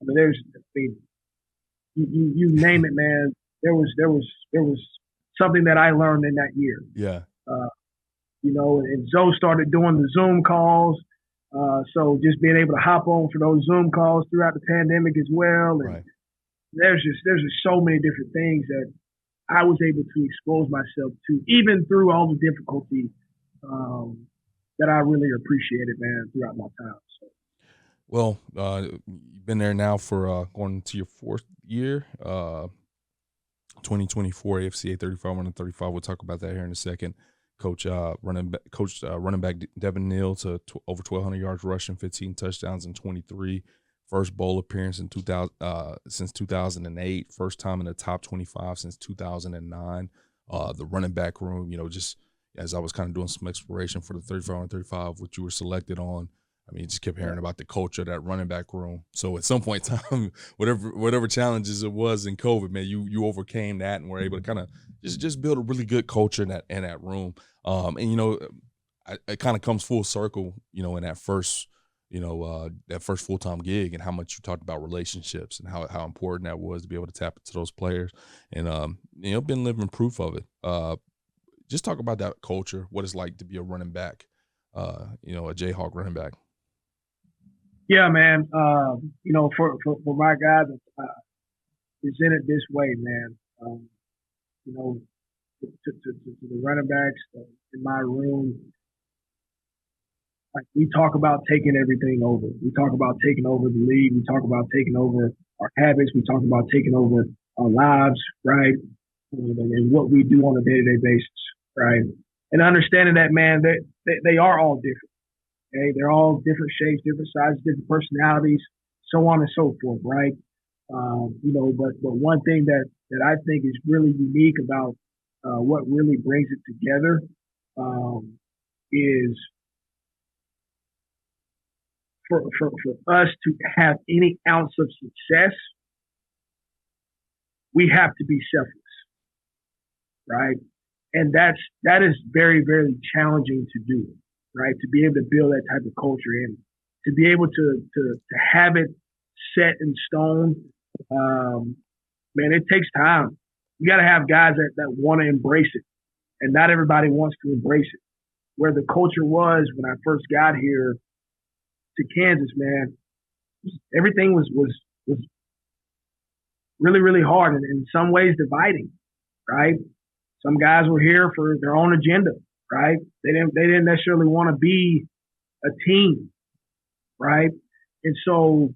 I mean, you name it, man. There was something that I learned in that year. Yeah. And Zoe started doing the Zoom calls. So just being able to hop on for those Zoom calls throughout the pandemic as well. And Right. there's just so many different things that I was able to expose myself to, even through all the difficulty, that I really appreciated, man, throughout my time. So. Well, you've been there now for going to your fourth year, 2024 AFCA 35 under 35. We'll talk about that here in a second. Coach running back Devin Neal to over 1,200 yards rushing, 15 touchdowns in 23. First bowl appearance in since 2008. First time in the top 25 since 2009. The running back room, just as I was kind of doing some exploration for the 35 on 35, which you were selected on, I mean, just kept hearing about the culture of that running back room. So at some point in time, whatever challenges it was in COVID, man, you overcame that and were able to kind of just build a really good culture in that room. It kind of comes full circle, in that first full-time gig, and how much you talked about relationships and how important that was to be able to tap into those players, and been living proof of it. Just talk about that culture, what it's like to be a running back, a Jayhawk running back. Yeah, man. For my guy that presented this way, man. To the running backs in my room, like, we talk about taking everything over. We talk about taking over the league. We talk about taking over our habits. We talk about taking over our lives, right? And what we do on a day-to-day basis, right? And understanding that, man, they are all different. Okay, they're all different shapes, different sizes, different personalities, so on and so forth, right? But one thing that I think is really unique about what really brings it together is for us to have any ounce of success, we have to be selfless, right? And that is very, very challenging to do, right? To be able to build that type of culture and to be able to have it set in stone, man, it takes time. You got to have guys that want to embrace it, and not everybody wants to embrace it. Where the culture was when I first got here to Kansas, man, everything was really, really hard and in some ways dividing, right? Some guys were here for their own agenda, right? They didn't necessarily want to be a team, right? And so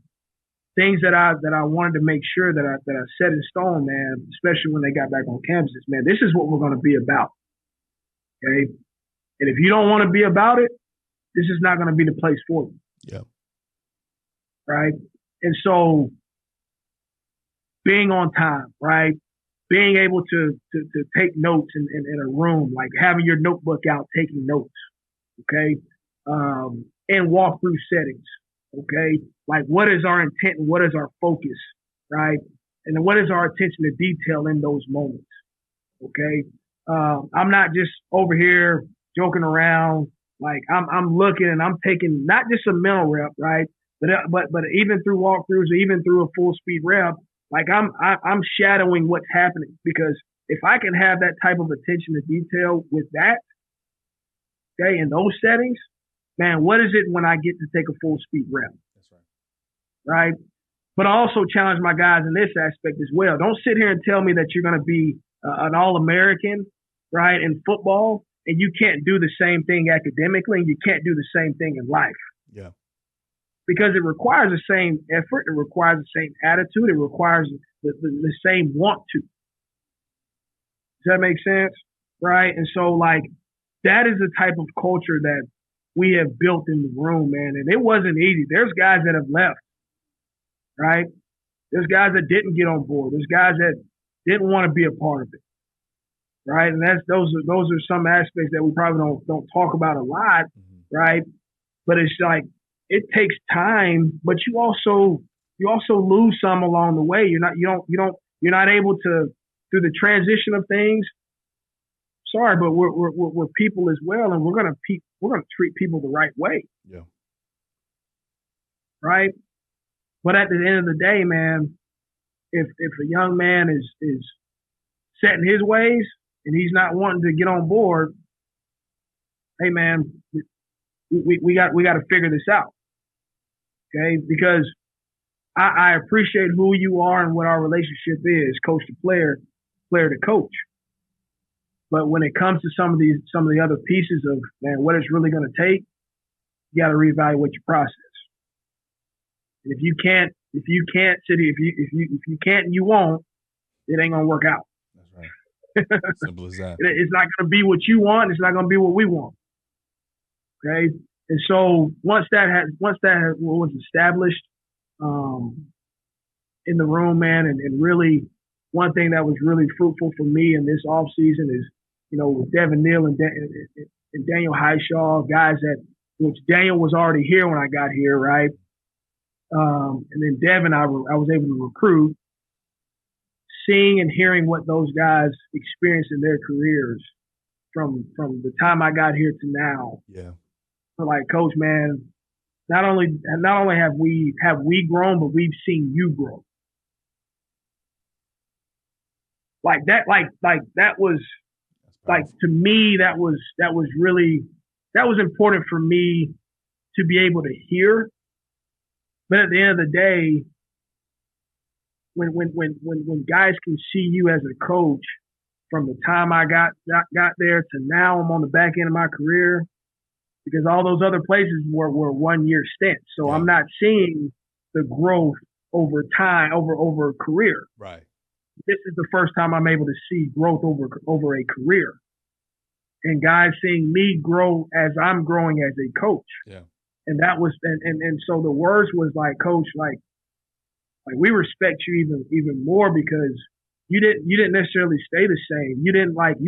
things that I wanted to make sure that I set in stone, man, especially when they got back on campus, man, this is what we're going to be about, okay? And if you don't want to be about it, this is not going to be the place for you. Yeah. Right? And so being on time, right? Being able to take notes in a room, like having your notebook out, taking notes, okay? And walk through settings, okay? Like, what is our intent and what is our focus, right? And then what is our attention to detail in those moments, okay? I'm not just over here joking around. Like, I'm looking and I'm taking not just a mental rep, right? But even through walkthroughs or even through a full speed rep, like I'm shadowing what's happening, because if I can have that type of attention to detail with that, okay, in those settings, man, what is it when I get to take a full speed rep? That's right. Right? But I also challenge my guys in this aspect as well. Don't sit here and tell me that you're going to be an All-American, right, in football, and you can't do the same thing academically, and you can't do the same thing in life. Yeah. Because it requires the same effort, it requires the same attitude, it requires the same want to. Does that make sense? Right? And so, like, that is the type of culture that we have built in the room, man. And it wasn't easy. There's guys that have left, right? There's guys that didn't get on board. There's guys that didn't want to be a part of it, right? And those are some aspects that we probably don't talk about a lot, right? But it's like, it takes time, but you also lose some along the way. You're not able to, through the transition of things. Sorry, but we're people as well, and we're gonna treat people the right way. Yeah. Right. But at the end of the day, man, if a young man is set in his ways and he's not wanting to get on board, hey, man, we got to figure this out. Okay, because I appreciate who you are and what our relationship is, coach to player, player to coach. But when it comes to some of the other pieces of, man, what it's really going to take, you got to reevaluate your process. And if you can't and you won't, it ain't gonna work out. That's right. Simple as that. It's not gonna be what you want. It's not gonna be what we want. Okay. And so once that was established in the room, man, and really one thing that was really fruitful for me in this off season is, with Devin Neal and Daniel Highshaw, guys which Daniel was already here when I got here, right? And then Devin, I was able to recruit, seeing and hearing what those guys experienced in their careers from the time I got here to now. Yeah. So like, Coach, man, not only have we grown, but we've seen you grow. Like that was like, to me, that was important for me to be able to hear. But at the end of the day, when guys can see you as a coach from the time I got there to now, I'm on the back end of my career, because all those other places were 1 year stints. So yeah. I'm not seeing the growth over time, over a career. Right. This is the first time I'm able to see growth over a career, and guys seeing me grow as I'm growing as a coach. Yeah. And that was, and so the words was like, Coach, like we respect you even more, because you didn't necessarily stay the same. You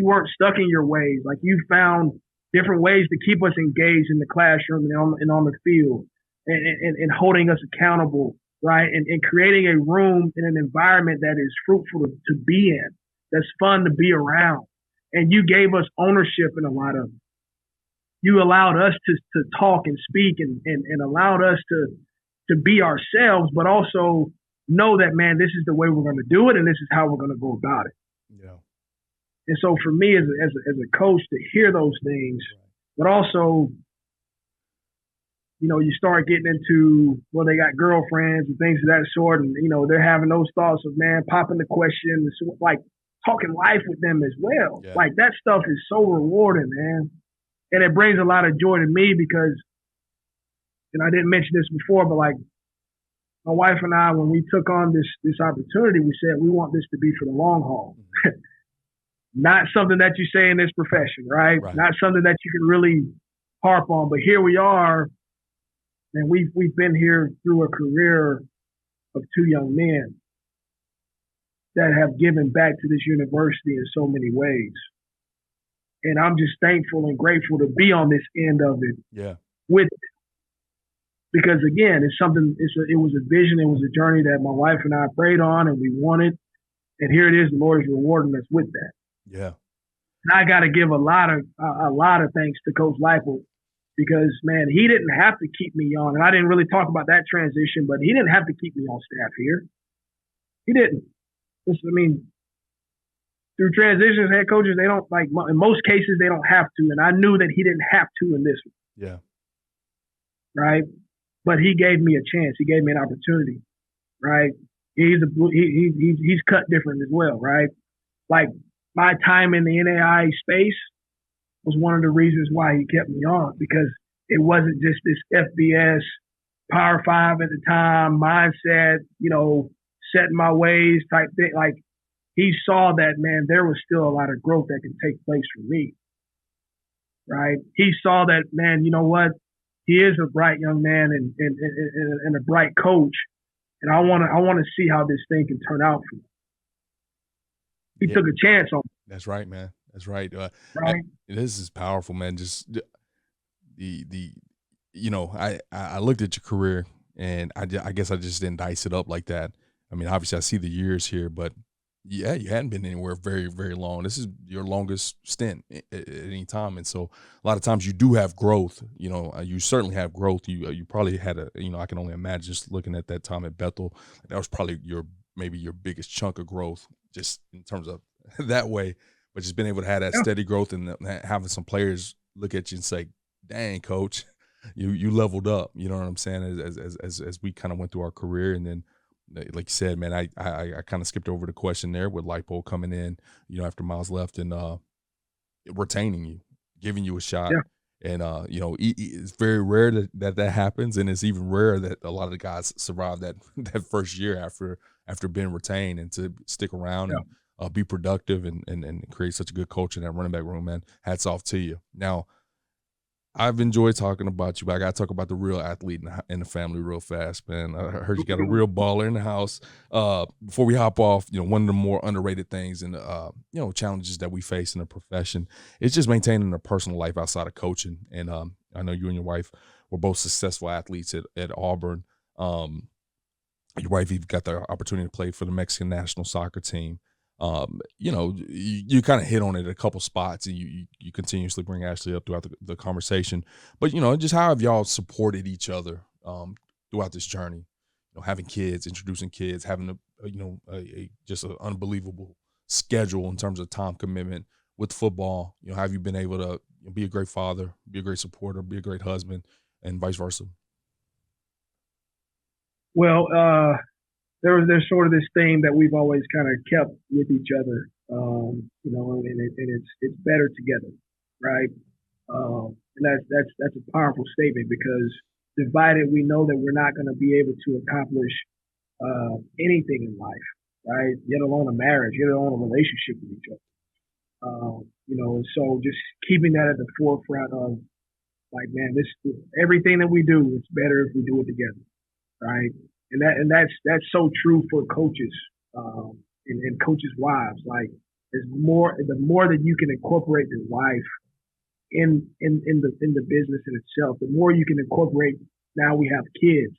weren't stuck in your ways. Like, you found different ways to keep us engaged in the classroom and on the field, and holding us accountable, right? And creating a room and an environment that is fruitful to be in, that's fun to be around. And you gave us ownership in a lot of it. You allowed us to talk and speak and allowed us to be ourselves, but also know that, man, this is the way we're going to do it, and this is how we're going to go about it. Yeah. And so for me as a coach to hear those things, but also, you start getting into, well, they got girlfriends and things of that sort, and they're having those thoughts of, man, popping the question, like talking life with them as well. Yeah. Like, that stuff is so rewarding, man. And it brings a lot of joy to me because, and I didn't mention this before, but like, my wife and I, when we took on this opportunity, we said we want this to be for the long haul. Not something that you say in this profession, right? Not something that you can really harp on. But here we are, and we've been here through a career of two young men that have given back to this university in so many ways. And I'm just thankful and grateful to be on this end of it. Yeah. With it. Because again, it was a vision, it was a journey that my wife and I prayed on and we wanted. And here it is, the Lord is rewarding us with that. Yeah. And I gotta give a lot of thanks to Coach Leipold, because, man, he didn't have to keep me on. And I didn't really talk about that transition, but he didn't have to keep me on staff here. He didn't. Through transitions, head coaches, they don't, like, in most cases, they don't have to. And I knew that he didn't have to in this one. Yeah. Right? But he gave me a chance. He gave me an opportunity. Right? He's cut different as well. Right? Like, my time in the NAIA space was one of the reasons why he kept me on, because it wasn't just this FBS Power 5 at the time mindset, setting my ways type thing. Like, he saw that, man, there was still a lot of growth that could take place for me, right? He saw that, man, you know what? He is a bright young man and a bright coach, and I want to see how this thing can turn out for him. He took a chance on me. That's right, man. That's right. Right. This is powerful, man. Just I looked at your career, and I guess I just didn't dice it up like that. I mean, obviously, I see the years here, but yeah, you hadn't been anywhere very, very long. This is your longest stint at any time. And so a lot of times you do have growth. You certainly have growth. You probably had I can only imagine, just looking at that time at Bethel, that was probably maybe your biggest chunk of growth, just in terms of that way. But just being able to have that steady growth and having some players look at you and say, dang, coach, you leveled up. You know what I'm saying? As we kind of went through our career, and then like you said, man, I kind of skipped over the question there with Lipo coming in, after Miles left, and retaining you, giving you a shot. Yeah. And, it's very rare that happens. And it's even rarer that a lot of the guys survive that first year after being retained, and to stick around and be productive and create such a good culture in that running back room, man. Hats off to you. Now, I've enjoyed talking about you, but I got to talk about the real athlete in the family real fast, man. I heard you got a real baller in the house. Before we hop off, one of the more underrated things and, challenges that we face in the profession is just maintaining a personal life outside of coaching. And I know you and your wife were both successful athletes at Auburn. Your wife even got the opportunity to play for the Mexican national soccer team. You kind of hit on it at a couple spots, and you continuously bring Ashley up throughout the conversation. But, just how have y'all supported each other throughout this journey? Having kids, introducing kids, having just an unbelievable schedule in terms of time commitment with football. Have you been able to be a great father, be a great supporter, be a great husband, and vice versa? Well, there's sort of this theme that we've always kind of kept with each other, and it's better together, right? And that's a powerful statement, because divided, we know that we're not going to be able to accomplish anything in life, right? Yet alone a marriage, yet alone a relationship with each other. So just keeping that at the forefront of, like, man, everything that we do, it's better if we do it together, right? And that's so true for coaches and coaches' wives. Like, the more that you can incorporate your wife in the business in itself, the more you can incorporate. Now we have kids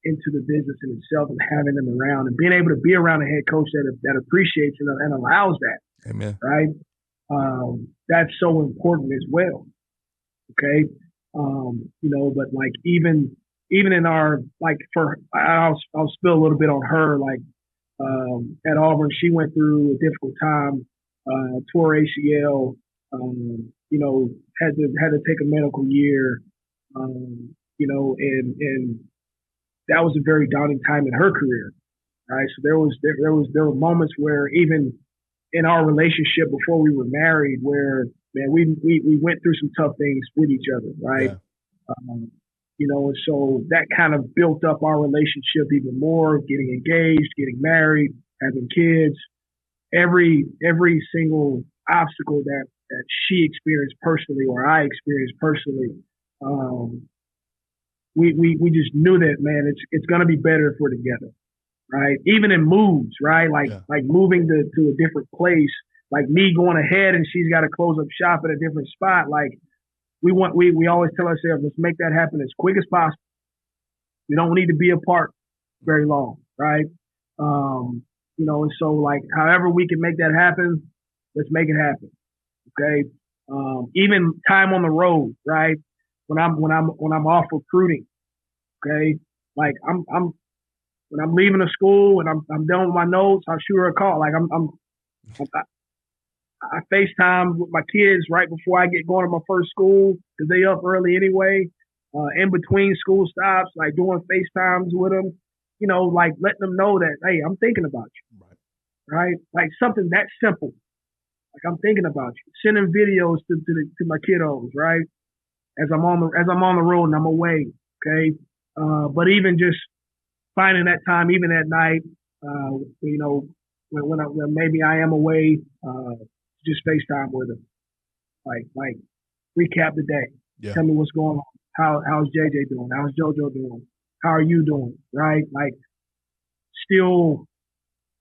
into the business in itself, and having them around and being able to be around a head coach that appreciates and allows that. Amen. Right. That's so important as well. Okay. But like even in our, like, I'll spill a little bit on her. Like, at Auburn, she went through a difficult time, tore ACL, had to take a medical year, and that was a very daunting time in her career, right? So there were moments where, even in our relationship before we were married, where, man, we went through some tough things with each other, right? Yeah. And so that kind of built up our relationship even more, getting engaged, getting married, having kids. Every single obstacle that she experienced personally, or I experienced personally, we just knew that, man, it's going to be better if we're together, right? Even in moves, right? Like moving to a different place, like me going ahead and she's got to close up shop at a different spot. Like, we always tell ourselves, let's make that happen as quick as possible. We don't need to be apart very long, right? And so, like, however we can make that happen, let's make it happen. Okay. Even time on the road, right? When I'm off recruiting, okay. Like, when I'm leaving the school and I'm done with my notes, I'll shoot her a call. Like, I FaceTime with my kids right before I get going to my first school, because they up early anyway. In between school stops, like doing FaceTimes with them, like letting them know that, hey, I'm thinking about you, right? Like something that simple. Like, I'm thinking about you. Sending videos to my kiddos, right? As I'm on the road and I'm away, okay. But even just finding that time, even at night, when maybe I am away, just FaceTime with them, like recap the day. Yeah. Tell me what's going on. How's JJ doing? How's JoJo doing? How are you doing? Right? Like, still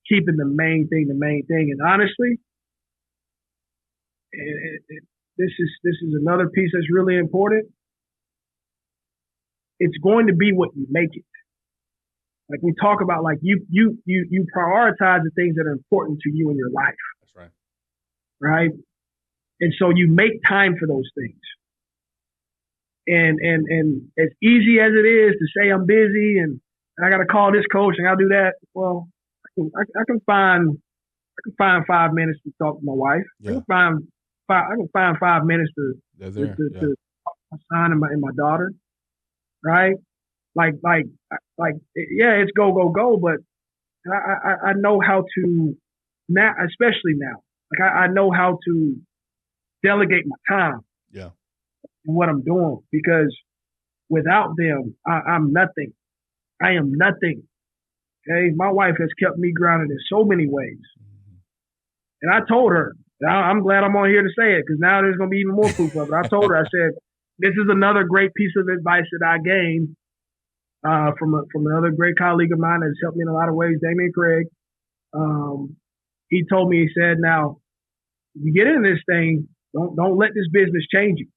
keeping the main thing. And honestly, this is another piece that's really important. It's going to be what you make it. Like, we talk about, like, you prioritize the things that are important to you in your life. That's right. Right? And so you make time for those things. And as easy as it is to say I'm busy and I got to call this coach and I'll do that, well, I can find 5 minutes to talk to my wife. Yeah. I can find 5 minutes to talk to my son and my daughter. right? Like, yeah, it's go, but I know how to now, especially now. Like I know how to delegate my time Yeah. and what I'm doing, because without them, I'm nothing. I am nothing. Okay, my wife has kept me grounded in so many ways, and I told her. I'm glad I'm on here to say it, because now there's going to be even more proof of it. I told her, I said, this is another great piece of advice that I gained from another great colleague of mine that's helped me in a lot of ways, Damian Craig. He told me, he said, now, you get in this thing, don't let this business change you.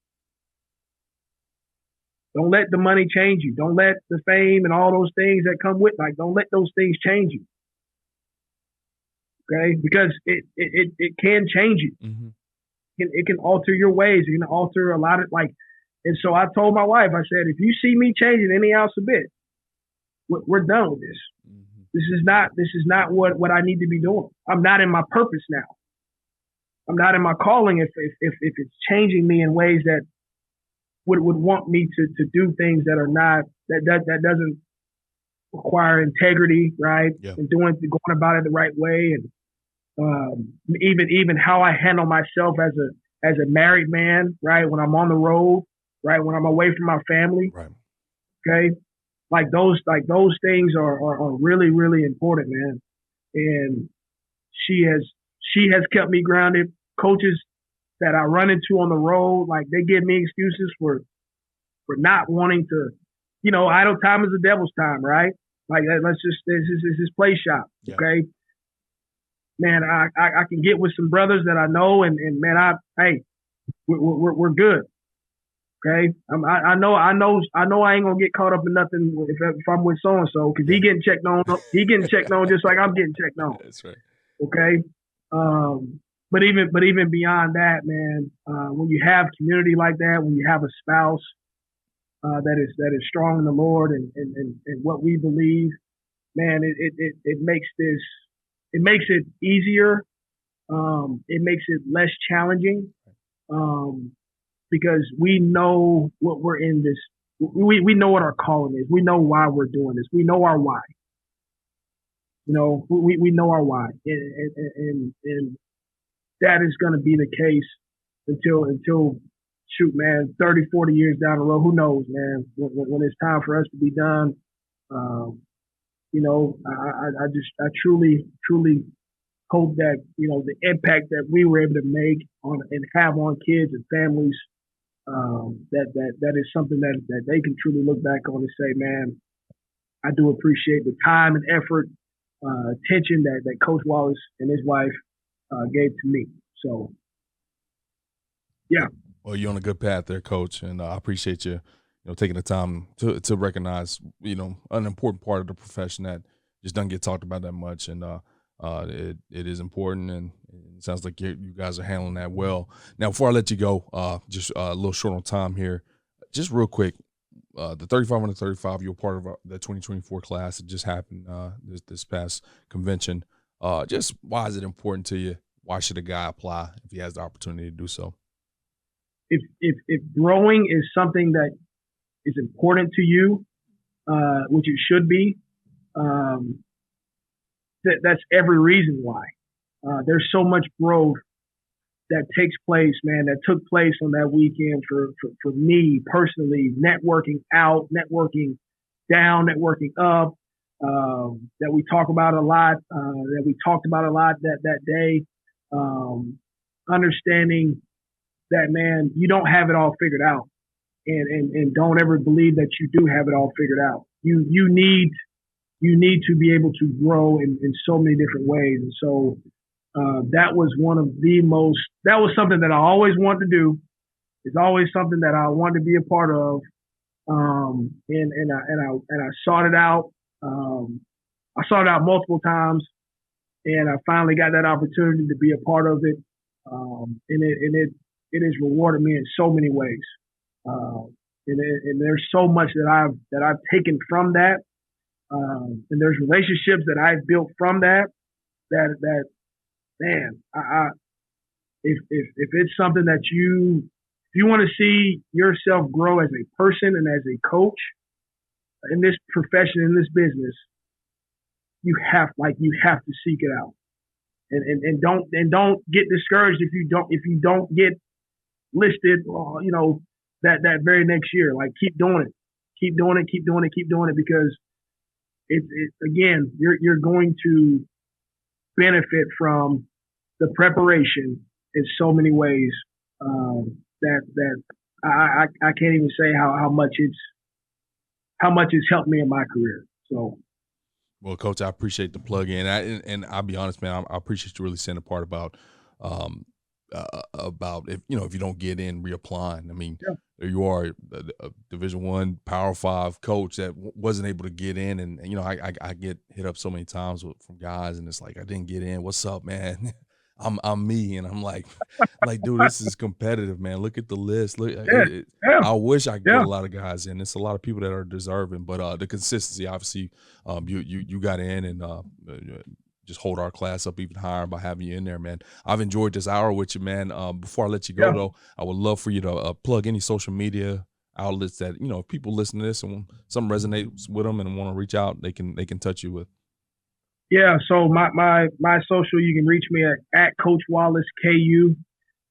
Don't let the money change you. Don't let the fame and all those things that come with, like, don't let those things change you. Okay? Because it can change you. Mm-hmm. It can alter your ways. It can alter a lot of, like, and so I told my wife, I said, if you see me changing any ounce a bit, we're done with this. Mm-hmm. This is not what I need to be doing. I'm not in my purpose now. I'm not in my calling if it's changing me in ways that would want me to do things that are not, that doesn't require integrity, right? Yeah. And going about it the right way, and even how I handle myself as a married man, right? When I'm on the road, right? When I'm away from my family, right? Okay, like those things are really, really important, man. And she has kept me grounded. Coaches that I run into on the road, like, they give me excuses for not wanting to, idle time is the devil's time, right? Like, this is play shop, yeah. Okay? Man, I can get with some brothers that I know, and man, we're good. Okay, I know I ain't gonna get caught up in nothing if I'm with so and so, because he getting checked on. He getting checked on just like I'm getting checked on. That's right. Okay, but even beyond that, man, when you have community like that, when you have a spouse that is strong in the Lord and what we believe, man, it makes it easier. It makes it less challenging. Because we know what we're in this. We know what our calling is. We know why we're doing this. We know our why. We know our why, and that is going to be the case until shoot, man, 30, 40 years down the road. Who knows, man? When it's time for us to be done, I truly hope that the impact that we were able to make on and have on kids and families. That is something that they can truly look back on and say, man, I do appreciate the time and effort, attention that Coach Wallace and his wife gave to me. So, yeah. Well, you're on a good path there, Coach, and I appreciate you, taking the time to recognize, an important part of the profession that just doesn't get talked about that much, and it is important, and it sounds like you guys are handling that well. Now, before I let you go, just a little short on time here, just real quick, the 35 under 35, you're part of the 2024 class that just happened this past convention. Just why is it important to you? Why should a guy apply if he has the opportunity to do so? If growing is something that is important to you, which it should be, that's every reason why. There's so much growth that takes place, man, that took place on that weekend for me personally, networking out, networking down, networking up, that we talk about a lot, that we talked about a lot that day, understanding that, man, you don't have it all figured out, and don't ever believe that you do have it all figured out. You need to be able to grow in so many different ways. And so that was that was something that I always wanted to do. It's always something that I wanted to be a part of. And I sought it out. I sought it out multiple times, and I finally got that opportunity to be a part of it. And it has rewarded me in so many ways. And there's so much that I've taken from that. And there's relationships that I've built from that man, if it's something that if you want to see yourself grow as a person and as a coach, in this profession, in this business, you have to seek it out, and don't get discouraged if you don't get listed, that very next year. Like, keep doing it, because it's again, you're going to benefit from the preparation in so many ways that I can't even say how much it's helped me in my career. So, well, Coach, I appreciate the plug in, and I'll be honest, man, I appreciate you really saying the part about if you don't get in, reapplying. I mean, there you are, a Division I Power 5 coach that wasn't able to get in, and I get hit up so many times from guys, and it's like, I didn't get in. What's up, man? I'm me, and I'm like, dude, this is competitive, man. Look at the list. Look, I wish I could get a lot of guys in. It's a lot of people that are deserving, but the consistency, obviously, you got in, and just hold our class up even higher by having you in there, man. I've enjoyed this hour with you, man. Before I let you go, though, I would love for you to plug any social media outlets that, if people listen to this and something resonates with them and want to reach out, they can touch you with. Yeah, so my social, you can reach me at Coach Wallace KU.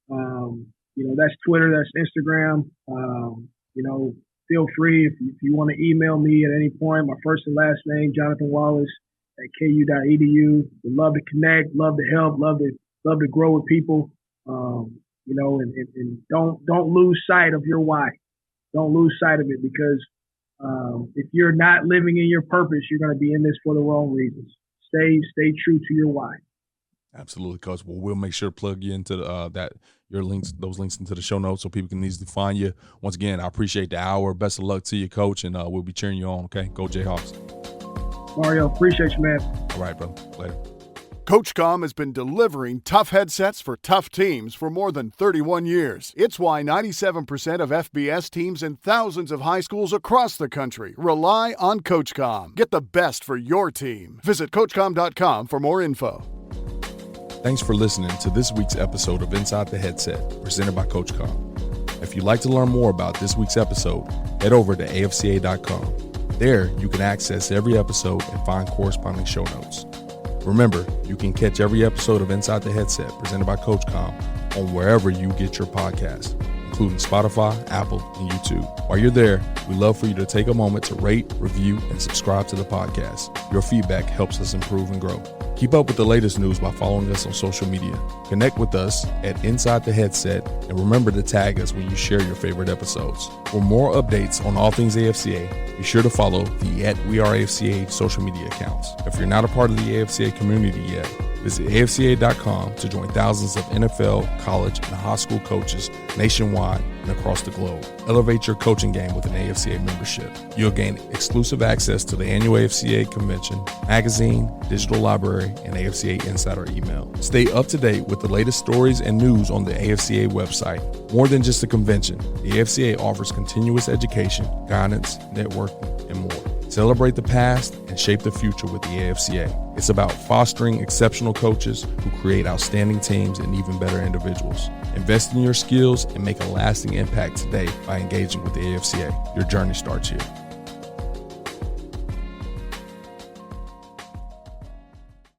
That's Twitter, that's Instagram. Feel free if you want to email me at any point. My first and last name, Jonathan Wallace at ku.edu. Would love to connect, love to help, love to grow with people. And don't lose sight of your why. Don't lose sight of it, because if you're not living in your purpose, you're going to be in this for the wrong reasons. Stay true to your why. Absolutely, Coach. Well, we'll make sure to plug you into those links into the show notes so people can easily find you. Once again, I appreciate the hour. Best of luck to you, Coach, and we'll be cheering you on. Okay, go Jayhawks. Mario, appreciate you, man. All right, brother. Later. CoachComm has been delivering tough headsets for tough teams for more than 31 years. It's why 97% of FBS teams and thousands of high schools across the country rely on CoachComm. Get the best for your team. Visit CoachComm.com for more info. Thanks for listening to this week's episode of Inside the Headset, presented by CoachComm. If you'd like to learn more about this week's episode, head over to AFCA.com. There, you can access every episode and find corresponding show notes. Remember, you can catch every episode of Inside the Headset presented by CoachComm on wherever you get your podcast, including Spotify, Apple, and YouTube. While you're there, we'd love for you to take a moment to rate, review, and subscribe to the podcast. Your feedback helps us improve and grow. Keep up with the latest news by following us on social media. Connect with us at Inside the Headset, and remember to tag us when you share your favorite episodes. For more updates on all things AFCA, be sure to follow the @WeAreAFCA social media accounts. If you're not a part of the AFCA community yet, visit AFCA.com to join thousands of NFL, college, and high school coaches nationwide and across the globe. Elevate your coaching game with an AFCA membership. You'll gain exclusive access to the annual AFCA convention, magazine, digital library, and AFCA Insider email. Stay up to date with the latest stories and news on the AFCA website. More than just a convention, the AFCA offers continuous education, guidance, networking, and more. Celebrate the past and shape the future with the AFCA. It's about fostering exceptional coaches who create outstanding teams and even better individuals. Invest in your skills and make a lasting impact today by engaging with the AFCA. Your journey starts here.